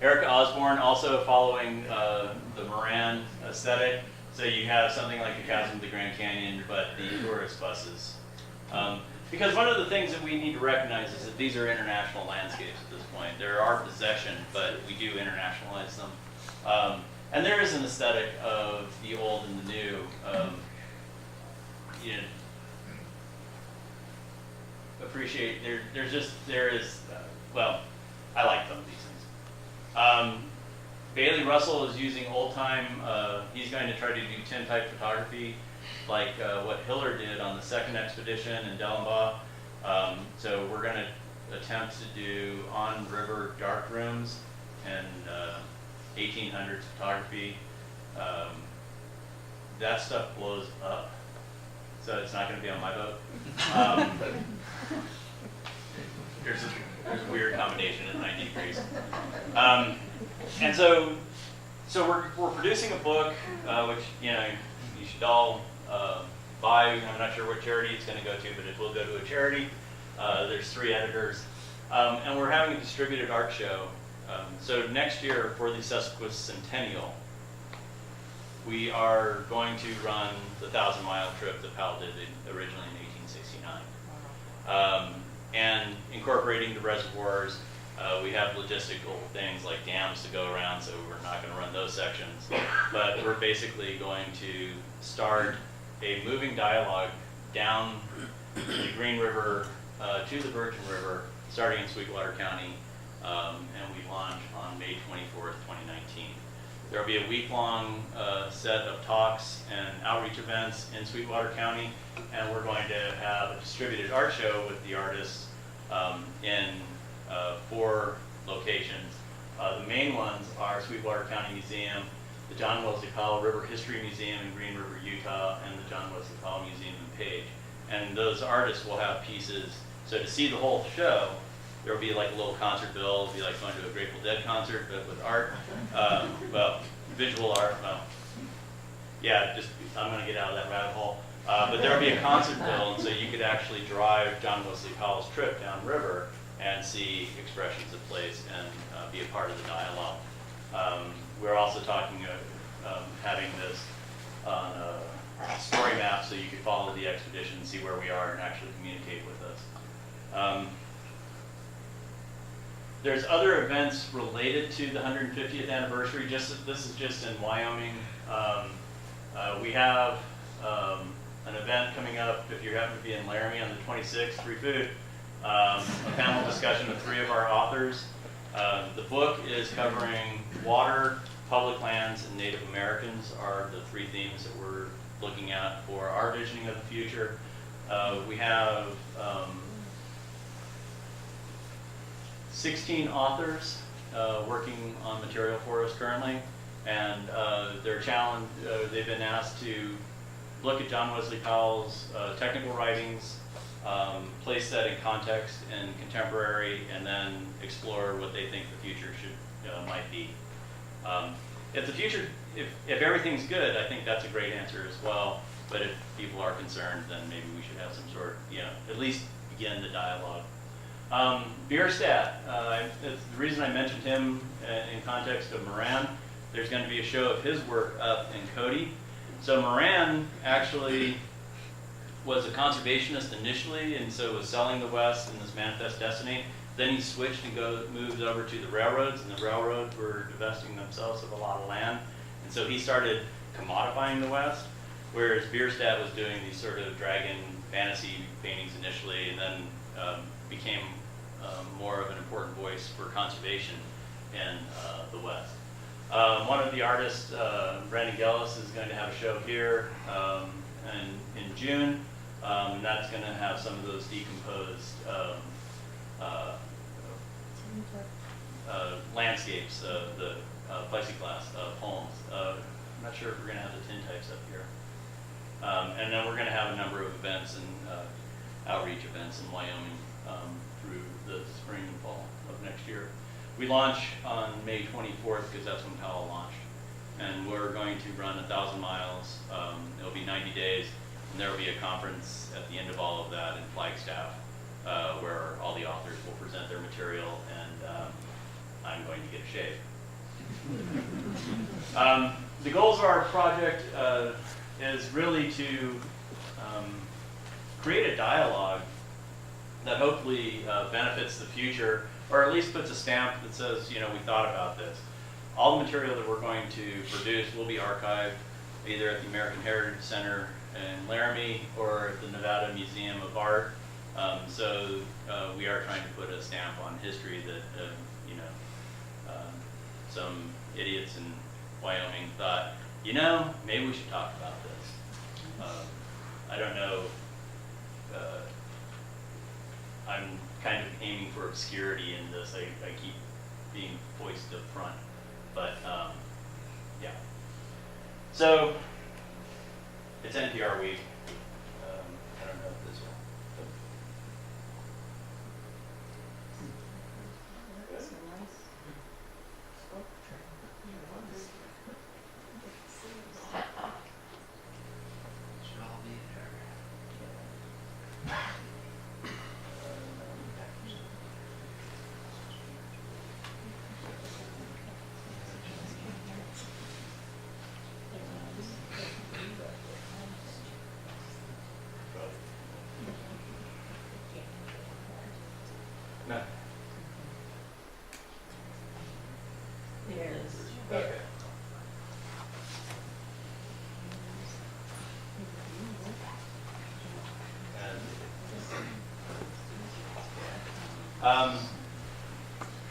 Erica Osborne also following the Moran aesthetic. So you have something like the Chasm of the Grand Canyon, but the tourist buses. Because one of the things that we need to recognize is that these are international landscapes at this point. They're our possession, but we do internationalize them. And there is an aesthetic of the old and the new. Appreciate, well, I like some of these things. Bailey Russell is using old time, he's going to try to do tintype photography like what Hiller did on the second expedition in Dellenbaugh. So we're going to attempt to do on-river dark rooms and 1800s photography. That stuff blows up, so it's not going to be on my boat. There's a weird combination at 90 degrees. And so we're producing a book, which you should all buy. I'm not sure what charity it's going to go to, but it will go to a charity. There's 3 editors, and we're having a distributed art show. So next year for the sesquicentennial, we are going to run the 1,000-mile trip that Powell did originally in 1869. And incorporating the reservoirs, we have logistical things like dams to go around, so we're not going to run those sections. But we're basically going to start a moving dialogue down the Green River to the Virgin River, starting in Sweetwater County, and we launch on May 24th, 2019. There will be a week-long set of talks and outreach events in Sweetwater County, and we're going to have a distributed art show with the artists in 4 locations. The main ones are Sweetwater County Museum, the John Wesley Powell River History Museum in Green River, Utah, and the John Wesley Powell Museum in Page. And those artists will have pieces. So to see the whole show, there will be like a little concert bill. It'll be like going to a Grateful Dead concert, but with art. Well, visual art. Well, yeah, I'm going to get out of that rabbit hole. But there will be a concert bill, and so you could actually drive John Wesley Powell's trip downriver and see expressions of place and be a part of the dialogue. We're also talking having this on a story map so you could follow the expedition and see where we are and actually communicate with us. There's other events related to the 150th anniversary. This is just in Wyoming. We have an event coming up if you happen to be in Laramie on the 26th, free food. A panel discussion with 3 of our authors. The book is covering water, public lands, and Native Americans are the 3 themes that we're looking at for our visioning of the future. We have 16 authors working on material for us currently, and they've been asked to look at John Wesley Powell's technical writings, place that in context and contemporary, and then explore what they think the future might be. If everything's good, I think that's a great answer as well. But if people are concerned, then maybe we should have some sort, at least begin the dialogue. Bierstadt, the reason I mentioned him in context of Moran, there's going to be a show of his work up in Cody. So Moran actually was a conservationist initially, and so was selling the West in this manifest destiny. Then he switched and moved over to the railroads, and the railroads were divesting themselves of a lot of land. And so he started commodifying the West, whereas Bierstadt was doing these sort of dragon fantasy paintings initially, and then became more of an important voice for conservation in the West. One of the artists, Brandon Gellis, is going to have a show here in June, and that's going to have some of those decomposed landscapes, the plexiglass poems. I'm not sure if we're going to have the tintypes up here. And then we're going to have a number of events and outreach events in Wyoming through the spring and fall of next year. We launch on May 24th because that's when Powell launched. And we're going to run 1,000 miles. It'll be 90 days. And there will be a conference at the end of all of that in Flagstaff where all the authors will present their material, and I'm going to get a shave. The goals of our project is really to create a dialogue that hopefully benefits the future, or at least puts a stamp that says, we thought about this. All the material that we're going to produce will be archived either at the American Heritage Center in Laramie or at the Nevada Museum of Art. So we are trying to put a stamp on history that, some idiots in Wyoming thought, maybe we should talk about this. I don't know. I'm kind of aiming for obscurity in this. I keep being voiced up front. But, yeah. So, it's NPR week. I don't know if this will. That's a nice sculpture. Should all be there. No. Yes. Okay.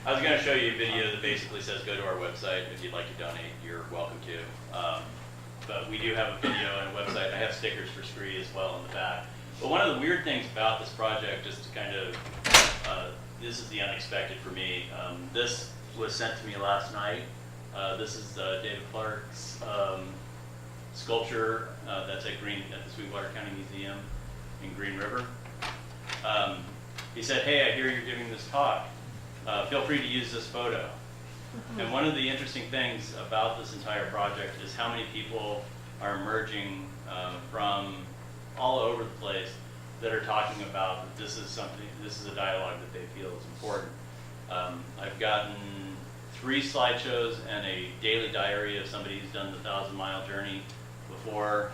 I was going to show you a video that basically says go to our website. If you'd like to donate, you're welcome to. But we do have a video and a website. I have stickers for Scree as well in the back. But one of the weird things about this project, just to kind of, this is the unexpected for me. This was sent to me last night. This is David Clark's sculpture that's at the Sweetwater County Museum in Green River. He said, hey, I hear you're giving this talk. Feel free to use this photo. And one of the interesting things about this entire project is how many people are emerging from all over the place that are talking about that this is a dialogue that they feel is important. I've gotten 3 slideshows and a daily diary of somebody who's done the 1,000-mile journey before,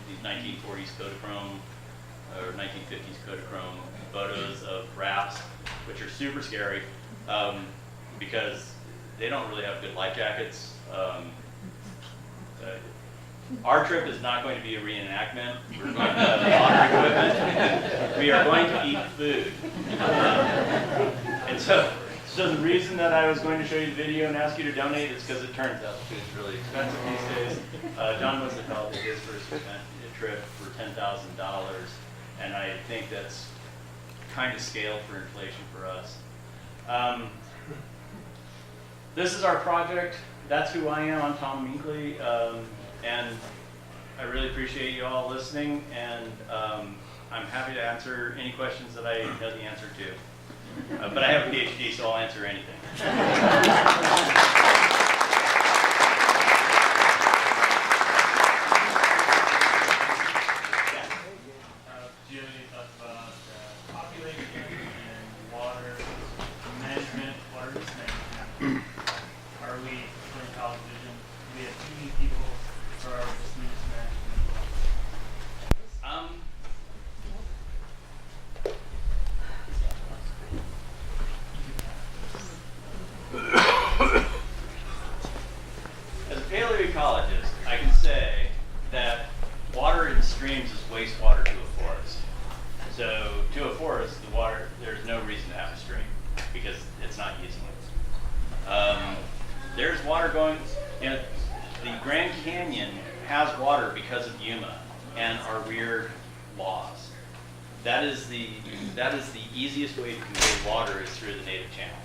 these 1940s Kodachrome or 1950s Kodachrome photos of rafts, which are super scary because they don't really have good life jackets. Our trip is not going to be a reenactment. We're going to have water equipment. We are going to eat food. And so the reason that I was going to show you the video and ask you to donate is because it turns out food's really expensive these days. John Wesley Powell did his first trip for $10,000, and I think that's kind of scaled for inflation for us. This is our project. That's who I am. I'm Tom Minckley. And I really appreciate you all listening, and I'm happy to answer any questions that I know the answer to. But I have a PhD, so I'll answer anything. Do you have any thoughts about population and water management, water use management? Are we pursuing Powell's vision? Do we have too many people for our use management? As a paleoecologist, I can say that water in streams is wastewater to a forest. So to a forest, the water, there's no reason to have a stream because it's not using it. There's water going, you know, the Grand Canyon has water because of Yuma and our weird laws. That is the easiest way to convey water is through the native channel.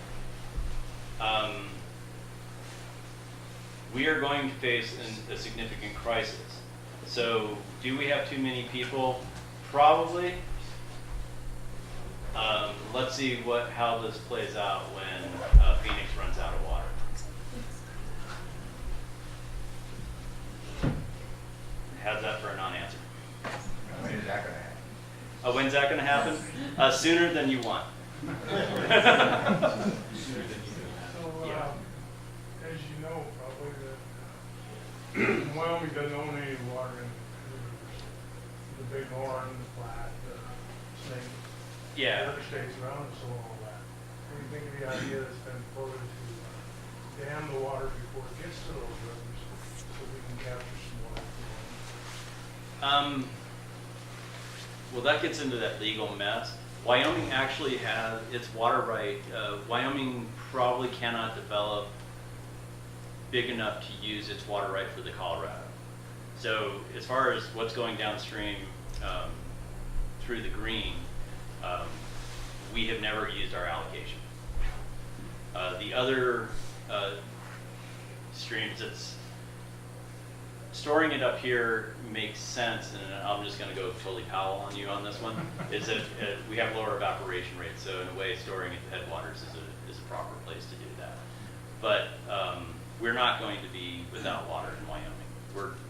We are going to face a significant crisis. So do we have too many people? Probably. Let's see how this plays out when Phoenix runs out of water. How's that for a non-answer? When is that gonna happen? When's that going to happen? Sooner than you want. So, as you know, probably that Wyoming doesn't own any water in the big Moran, the Platte, the Snake, Yeah. the other states around us, and all that. What do you think of the idea that's been floated to dam the water before it gets to those rivers so we can capture some water from them? Well, that gets into that legal mess. Wyoming actually has its water right. Wyoming probably cannot develop big enough to use its water right for the Colorado. So as far as what's going downstream through the green, we have never used our allocation. The other streams, it's storing it up here makes sense, and I'm just going to go totally Powell on you on this one, is that we have lower evaporation rates, so in a way storing at the headwaters is a proper place to do that. But we're not going to be without water in Wyoming.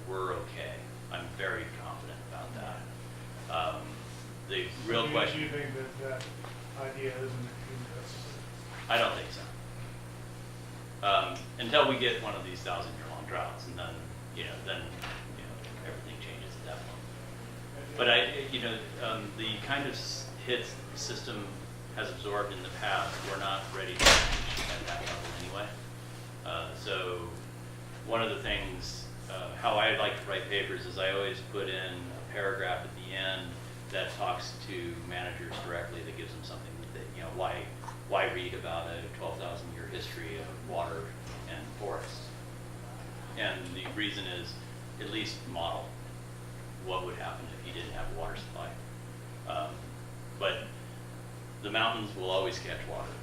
We're okay. I'm very confident about that. The real question... Do you think that idea isn't necessary? I don't think so. Until we get one of these 1,000-year-long droughts, and then everything changes at that point. But the kind of hits the system has absorbed in the past, we're not ready to reach at that level anyway. So one of the things, how I like to write papers is I always put in a paragraph at the end that talks to managers directly, that gives them something that, why read about a 12,000-year history of water and forests? And the reason is, at least model what would happen if you didn't have a water supply. But the mountains will always catch water.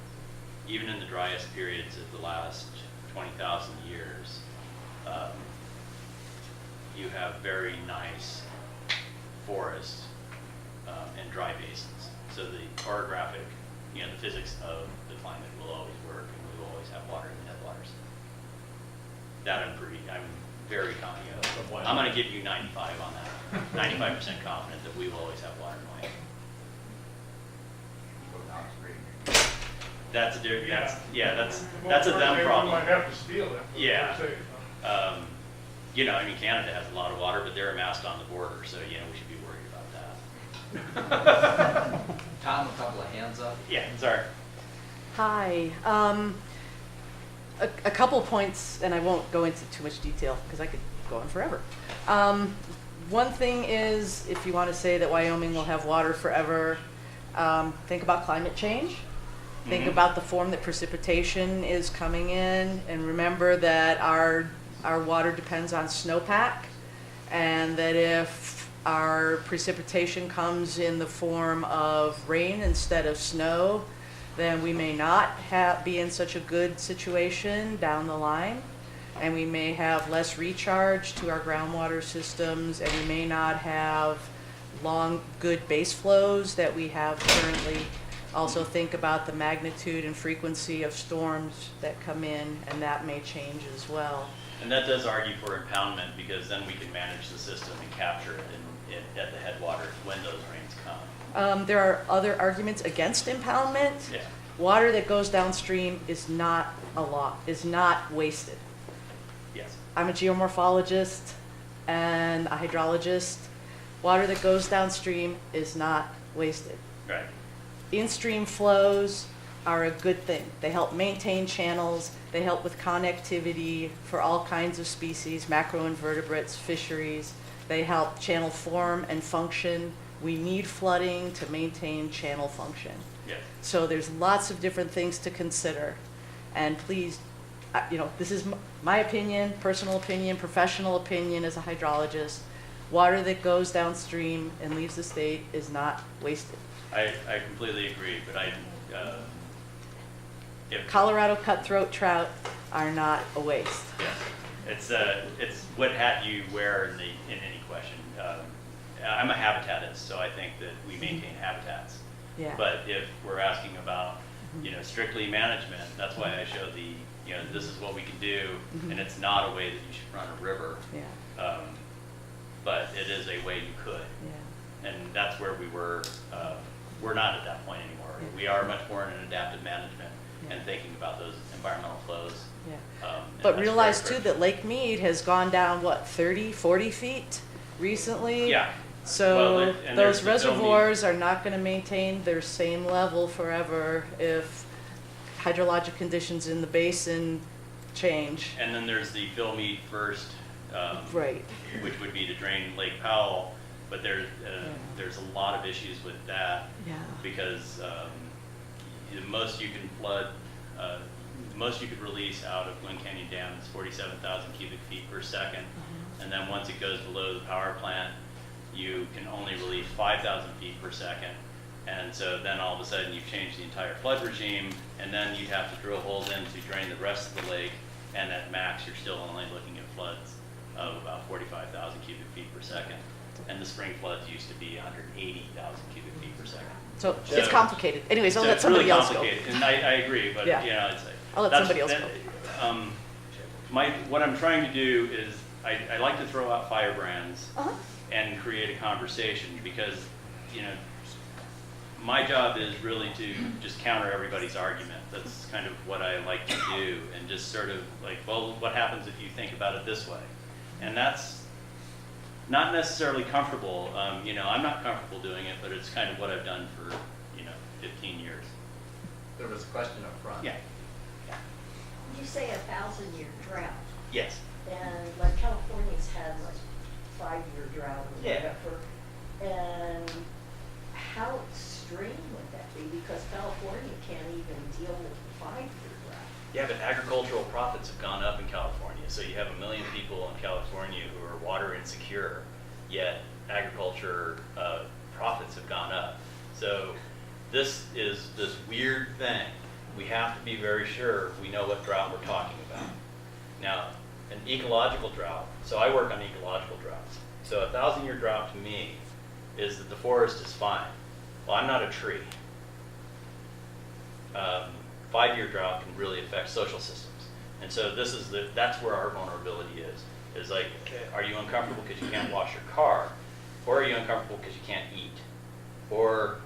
Even in the driest periods of the last 20,000 years, you have very nice forests and dry basins. So the orographic, the physics of the climate will always work, and we will always have water in the headwaters. That I'm very confident. I'm going to give you 95 on that. 95% confident that we will always have water in Wyoming. Go downstream. That's a different. Yeah. That's a them problem. We might have to steal it. Yeah. Canada has a lot of water, but they're amassed on the border, so we should be worried about that. Tom, a couple of hands up. Yeah, sorry. Hi. A couple points, and I won't go into too much detail because I could go on forever. One thing is, if you want to say that Wyoming will have water forever, think about climate change. Think about the form that precipitation is coming in, and remember that our water depends on snowpack, and that if our precipitation comes in the form of rain instead of snow, then we may not be in such a good situation down the line, and we may have less recharge to our groundwater systems, and we may not have long, good base flows that we have currently. Also think about the magnitude and frequency of storms that come in, and that may change as well. And that does argue for impoundment, because then we can manage the system and capture it at the headwaters when those rains come. There are other arguments against impoundment. Yeah. Water that goes downstream is not wasted. Yes. I'm a geomorphologist and a hydrologist. Water that goes downstream is not wasted. Right. In-stream flows are a good thing. They help maintain channels. They help with connectivity for all kinds of species, macroinvertebrates, fisheries. They help channel form and function. We need flooding to maintain channel function. Yes. So there's lots of different things to consider. And please, this is my opinion, personal opinion, professional opinion as a hydrologist. Water that goes downstream and leaves the state is not wasted. I completely agree, but if Colorado cutthroat trout are not a waste. yeah, it's what hat you wear in any question. I'm a habitatist, so I think that we maintain habitats. Yeah. But if we're asking about, strictly management, that's why I show this is what we can do, and it's not a way that you should run a river. Yeah. But it is a way you could. Yeah. And that's where we were. We're not at that point anymore. Yeah. We are much more in an adaptive management Yeah. and thinking about those environmental flows. Yeah. And But that's realize very too that Lake Mead has gone down, 30, 40 feet recently? Yeah. So Well, and there's those the Fill Mead. reservoirs are not going to maintain their same level forever if hydrologic conditions in the basin change. And then there's the Fill Mead first, Right. which would be to drain Lake Powell, but there's a lot of issues with that Yeah. because the most you can flood, the most you could release out of Glen Canyon Dam is 47,000 cubic feet per second. And then once it goes below the power plant, you can only release 5,000 feet per second. And so then all of a sudden you've changed the entire flood regime, and then you have to drill holes in to drain the rest of the lake, and at max you're still only looking at floods of about 45,000 cubic feet per second. And the spring floods used to be 180,000 cubic feet per second. So it's So- complicated. Anyways, I'll So let it's somebody really else go. complicated, and I agree, but Yeah. it's I'll let somebody else go. What I'm trying to do is I like to throw out firebrands Uh-huh. and create a conversation because my job is really to just counter everybody's argument. That's kind of what I like to do, and just sort of like, well, what happens if you think about it this way? And that's not necessarily comfortable. I'm not comfortable doing it, but it's kind of what I've done for 15 years. There was a question up front. Yeah. You say 1,000-year drought, Yes. and like California's had like 5-year drought or Yeah. whatever. And how extreme would that be? Because California can't even deal with the 5-year drought. Yeah, but agricultural profits have gone up in California. So you have 1 million people in California who are water insecure, yet agriculture profits have gone up. So this is this weird thing. We have to be very sure we know what drought we're talking about. Now, an ecological drought, so I work on ecological droughts. So 1,000-year drought to me is that the forest is fine. Well, I'm not a tree. 5-year drought can really affect social systems. And so that's where our vulnerability is like, are you uncomfortable because you can't wash your car? Or are you uncomfortable because you can't eat? Or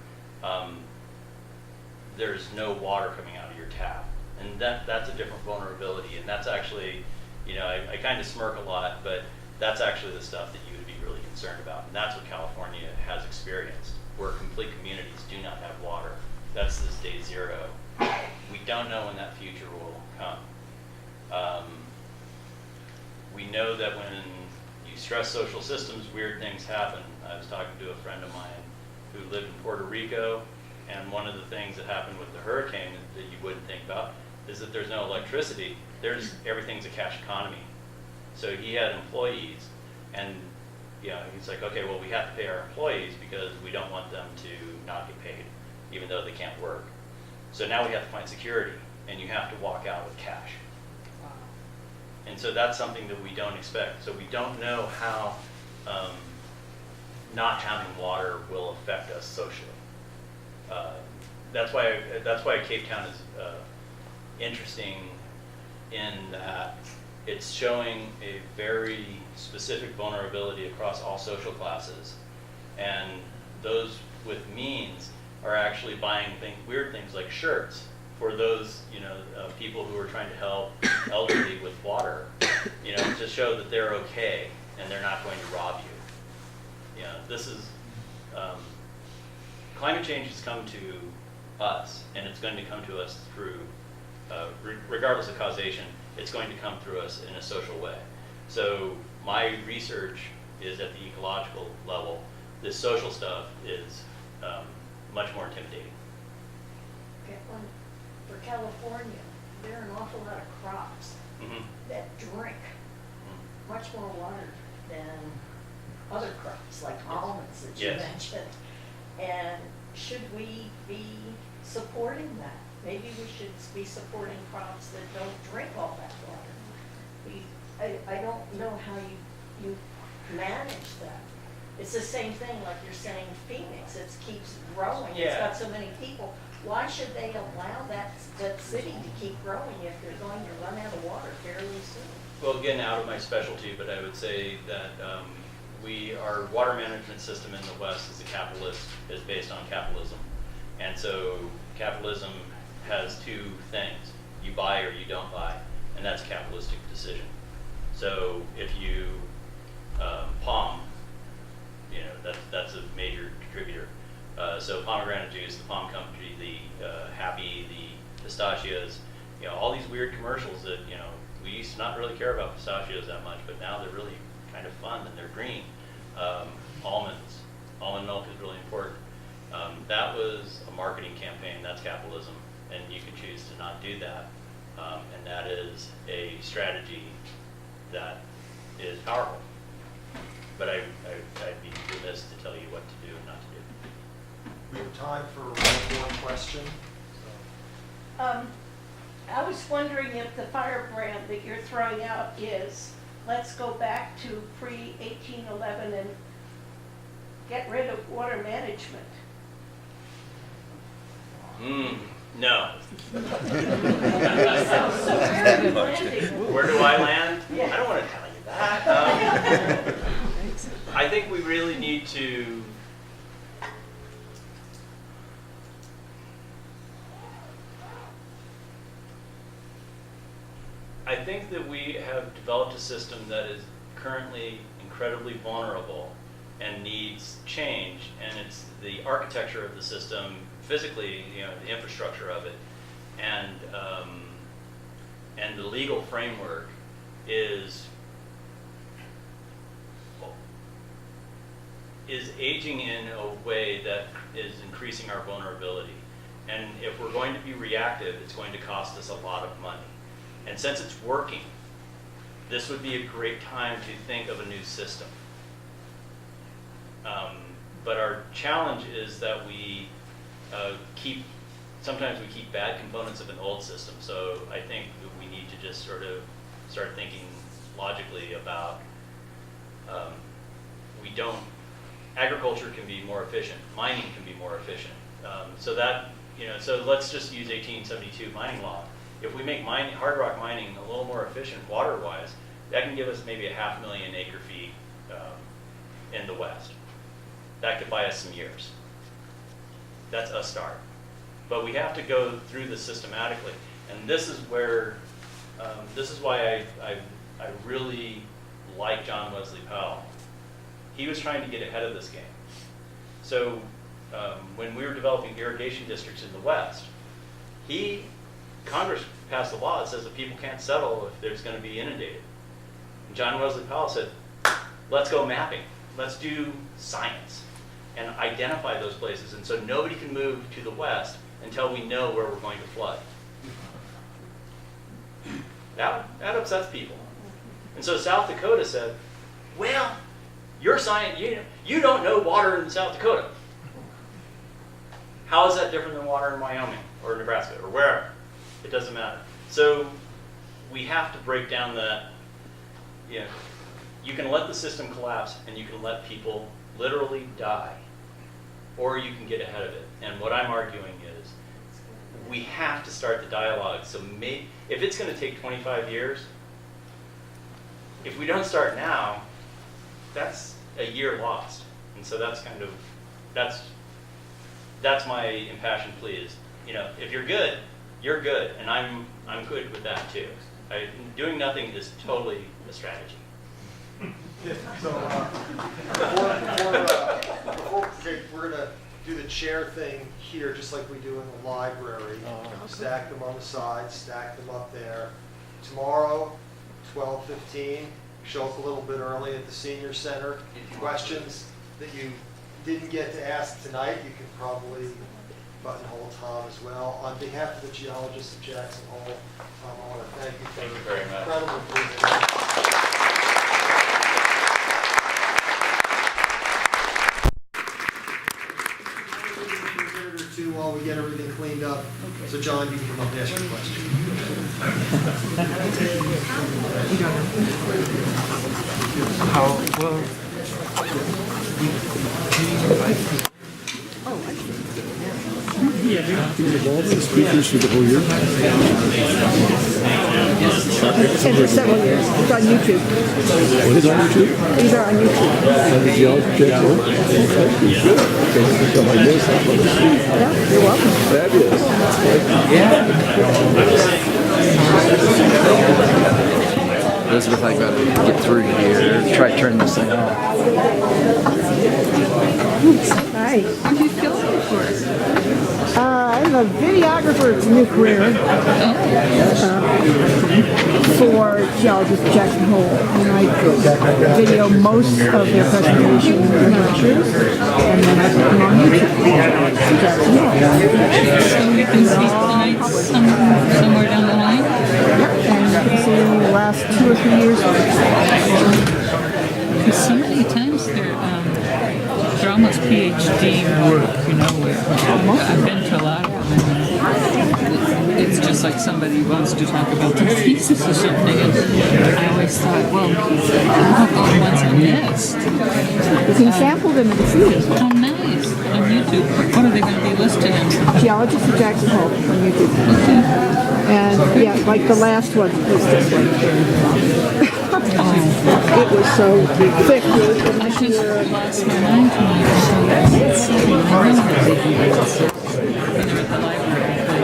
there's no water coming out of your tap. And that's a different vulnerability. And that's actually, I kind of smirk a lot, but that's actually the stuff that you would be really concerned about. And that's what California has experienced. where complete communities do not have water. That's this day zero. We don't know when that future will come. We know that when you stress social systems, weird things happen. I was talking to a friend of mine who lived in Puerto Rico, and one of the things that happened with the hurricane that you wouldn't think about is that there's no electricity. Everything's a cash economy. So he had employees, and he's like, okay, well, we have to pay our employees because we don't want them to not get paid, even though they can't work. So now we have to find security, and you have to walk out with cash. Wow. And so that's something that we don't expect. So we don't know how not having water will affect us socially. That's why Cape Town is interesting in that it's showing a very specific vulnerability across all social classes, and those with means are actually buying weird things like shirts for those people who are trying to help elderly with water, to show that they're okay and they're not going to rob you. This is climate change has come to us, and it's going to come to us through, regardless of causation, it's going to come through us in a social way. So my research is at the ecological level. This social stuff is much more intimidating. Okay, for California, there are an awful lot of crops that drink much more water than other crops, like almonds that you Yes. mentioned. And should we be supporting that? Maybe we should be supporting crops that don't drink all that water. I don't know how you manage that. It's the same thing, like you're saying, Phoenix, it keeps growing, it's Yeah. got so many people. Why should they allow that city to keep growing if they're going to run out of water fairly soon? Well, again, out of my specialty, but I would say that our water management system in the West is based on capitalism. And so capitalism has two things: you buy or you don't buy, and that's a capitalistic decision. So if you palm, that's a major contributor. So pomegranate juice, the palm company, the Happy, the pistachios, all these weird commercials that, we used to not really care about pistachios that much, but now they're really kind of fun and they're green. Almonds, almond milk is really important. That was a marketing campaign, that's capitalism, and you can choose to not do that. And that is a strategy that is powerful. But I'd be remiss to tell you what to do and not to do. We have time for one more question. I was wondering if the firebrand that you're throwing out is, let's go back to pre-1811 and get rid of water management. No. So where are you landing? Where do I land? Yeah. I don't want to tell you that. I think we really need to I think that we have developed a system that is currently incredibly vulnerable and needs change, and it's the architecture of the system, physically, the infrastructure of it, and the legal framework is aging in a way that is increasing our vulnerability. And if we're going to be reactive, it's going to cost us a lot of money. And since it's working, this would be a great time to think of a new system. But our challenge is that we sometimes we keep bad components of an old system. So I think that we need to just sort of start thinking logically about, agriculture can be more efficient, mining can be more efficient. So let's just use 1872 mining law. If we make hard rock mining a little more efficient water-wise, that can give us maybe 500,000 acre-feet in the West. That could buy us some years. That's a start. But we have to go through this systematically. And this is where, this is why I really like John Wesley Powell. He was trying to get ahead of this game. So when we were developing irrigation districts in the West, Congress passed a law that says that people can't settle if there's going to be inundated. And John Wesley Powell said, let's go mapping. Let's do science and identify those places. And so nobody can move to the West until we know where we're going to flood. That upsets people. And so South Dakota said, well, your science, you don't know water in South Dakota. How is that different than water in Wyoming or Nebraska or wherever? It doesn't matter. So we have to break down that, you can let the system collapse and you can let people literally die, or you can get ahead of it. And what I'm arguing is we have to start the dialogue. So if it's going to take 25 years, if we don't start now, that's a year lost. And so that's my impassioned plea is, if you're good, you're good, and I'm good with that too. Doing nothing is totally a strategy. So, we're gonna do the chair thing here, just like we do in the library. Stack them on the side, stack them up there. Tomorrow, 12:15, show up a little bit early at the senior center. Questions that you didn't get to ask tonight, you can probably buttonhole Tom as well. On behalf of the geologists of Jackson Hole, Tom, I want to thank you for Thank you very much. incredible presentation. While we get everything cleaned up. Okay. So John, you can come up and ask your question. Speakers for the whole year? And for several years. It's on YouTube. What is on YouTube? These are on YouTube. Yeah, you're welcome. Fabulous. Elizabeth, I gotta get through here. Try to turn this thing off. Hi. What are you filming for? I'm a videographer. It's a new career. For geologists at Jackson Hole. And I video most of their presentation lectures. And then I put them on YouTube. Jackson Hole. So you can see tonight somewhere down the line? Yep. And you can see the last 2 or 3 years. Because so many times they're almost PhD work, where I've been to a lot of them. It's just like somebody wants to talk about their thesis or something. And I always thought, well, I don't know the ones I missed. You can sample them and see them. Oh, nice. On YouTube. What are they going to be listed in? Geologists at Jackson Hole on YouTube. Okay. And yeah, like the last one was this one. It was so thick. I just lost my mind tonight.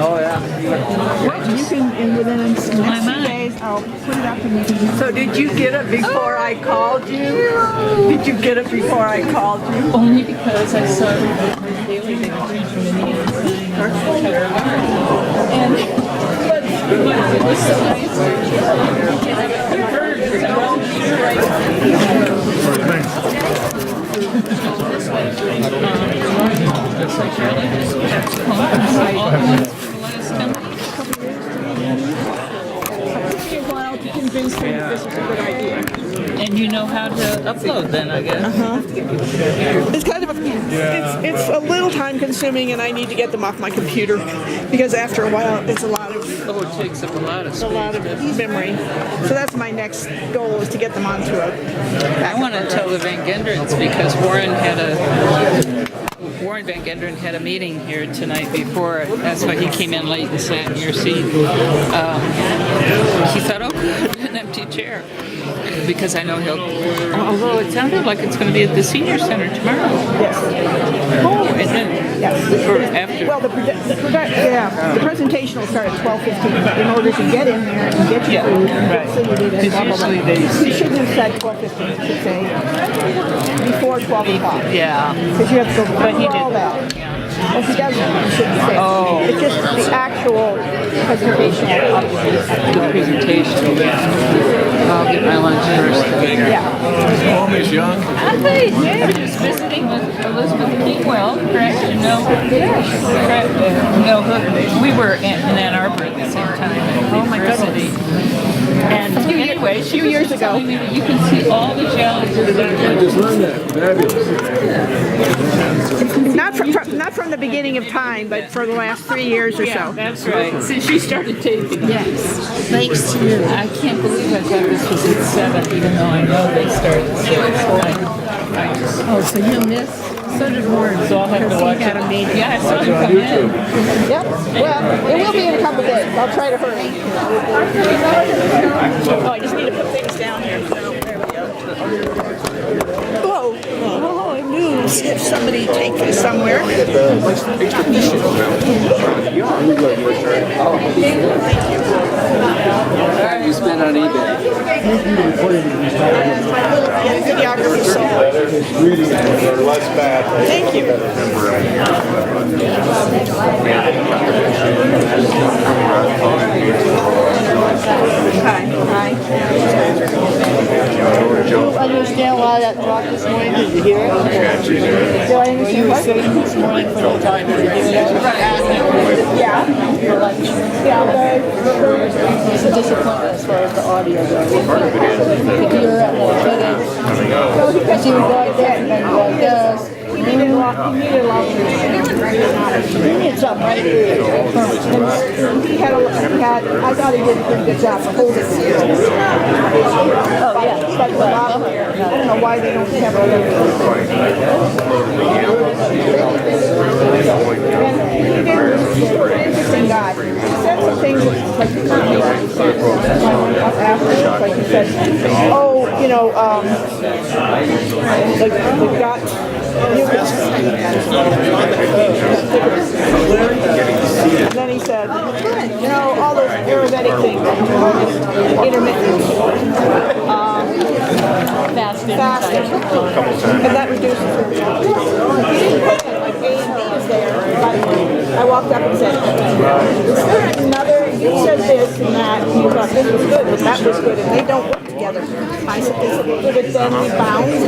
Oh, yeah. You can, and within the next few days, I'll put it up and you can. So did you get it before I called you? Did you get it before I called you? Only because I saw it daily they were reading from Indian and it was so nice. You heard it well. And you know how to upload then, I guess. It's kind of it's a little time consuming, and I need to get them off my computer because after a while it's a lot of it takes up a lot of memory. So that's my next goal, is to get them onto a. I want to tell the Van Gendrens because Warren Van Gendren had a meeting here tonight before. That's why he came in late and sat in your seat. He thought, oh, an empty chair. Because I know he'll. Although it sounded like it's going to be at the senior center tomorrow. Yes. Oh, and then or after. Well, the presentation will start at 12:15. But in order to get in there and get your food, so you need a you shouldn't have said 12:15. You should say before 12 o'clock. Yeah. Because you have to go through all that. Yeah. actual presentation. The presentation. I'll get my lunch first. Yeah. Home is young. Hey, yeah, just visiting with Elizabeth Keatwell, correct? You know, correct? No, we were in Ann Arbor at the same time at the university. And anyway, A few years ago. telling me that you can see all the geologists. I just learned that. Fabulous. Not from the beginning of time, but for the last 3 years or Yeah, so. that's right. Since she started taking. Yes. Thanks to you. I can't believe I thought this was at 7, even though I know they start at 6. Oh, so you missed? So did Moran. So I'll have to watch it. Yeah, I saw him come in. Yep. Well, it will be in a couple days. I'll try to hurry. Oh, I just need to put things down here. So, there we go. Whoa. Oh, it moves. If somebody take this somewhere. You spent on eBay. Videography software. Thank you. Hi. Do you understand why that talk this morning? Did you hear it? Do I understand what? Sitting this morning for the talk. Did you hear that? Yeah. It's a disappointment as far as the audio goes. If you're at the footage, you see what like that and then like this. You needed a lot. You need something right here. He had, I thought he did a pretty good job of holding it. Oh, yeah. But the bottom, I don't know why they don't have a interesting guy. He said some things like the company after, like he said, oh, you know, like the gut. And then he said, you know, all those aerobatic things, intermittent fasting, and that reduces your like A and B is there. I walked up and said, is there another, you said this and that, and you thought this was good, but that was good, and they don't work together. I said, would it then be bound in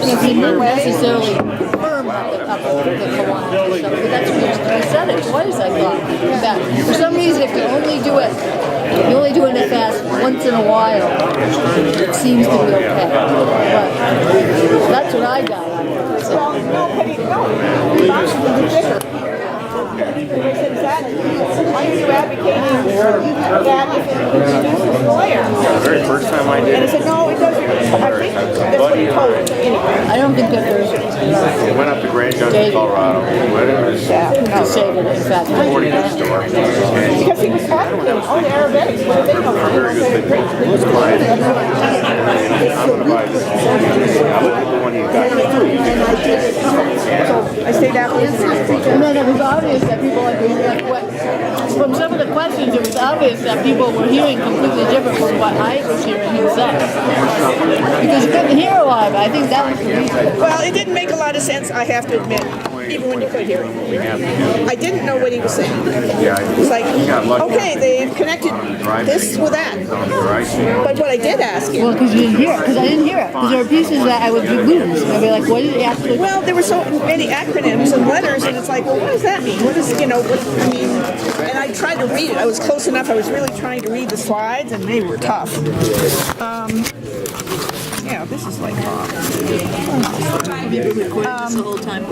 a way? Necessarily firm up the Hawaiian or something, but that's what I said it twice, I thought. That for some reason, if you only do it a fast once in a while, it seems to be okay. But that's what I got out of it. So, Well, no, but he, no, boxes are bigger. Why are you advocating that if it reduces glare? The very first time I did And he it, said, no, it doesn't. I think that's what he told me. Anyway. I don't think that there's I went up to Grand Junction, Colorado. Went in this disabled, in fact. sporting goods store. And Because he was advocating, oh, the Arabetics, what do they know? very good thing. This client, I'm going to buy this. I looked at the one you got. So I stayed out with him. And then it was obvious that people like from some of the questions, it was obvious that people were hearing completely different from what I was hearing himself. Because you couldn't hear a lot of it. I think that was the reason. Well, it didn't make a lot of sense, I have to admit, even when you could hear it. I didn't know what he was saying. It's like, okay, they've connected this with that. But what I did ask him. Well, because you didn't hear it. Because I didn't hear it. Because there were pieces that I would lose. I'd be like, what did he actually... Well, there were so many acronyms and letters, and it's like, well, what does that mean? What is, you know, what, I mean, and I tried to read it. I was close enough. I was really trying to read the slides, and they were tough. Yeah, this is like, Have you been recording this the whole time?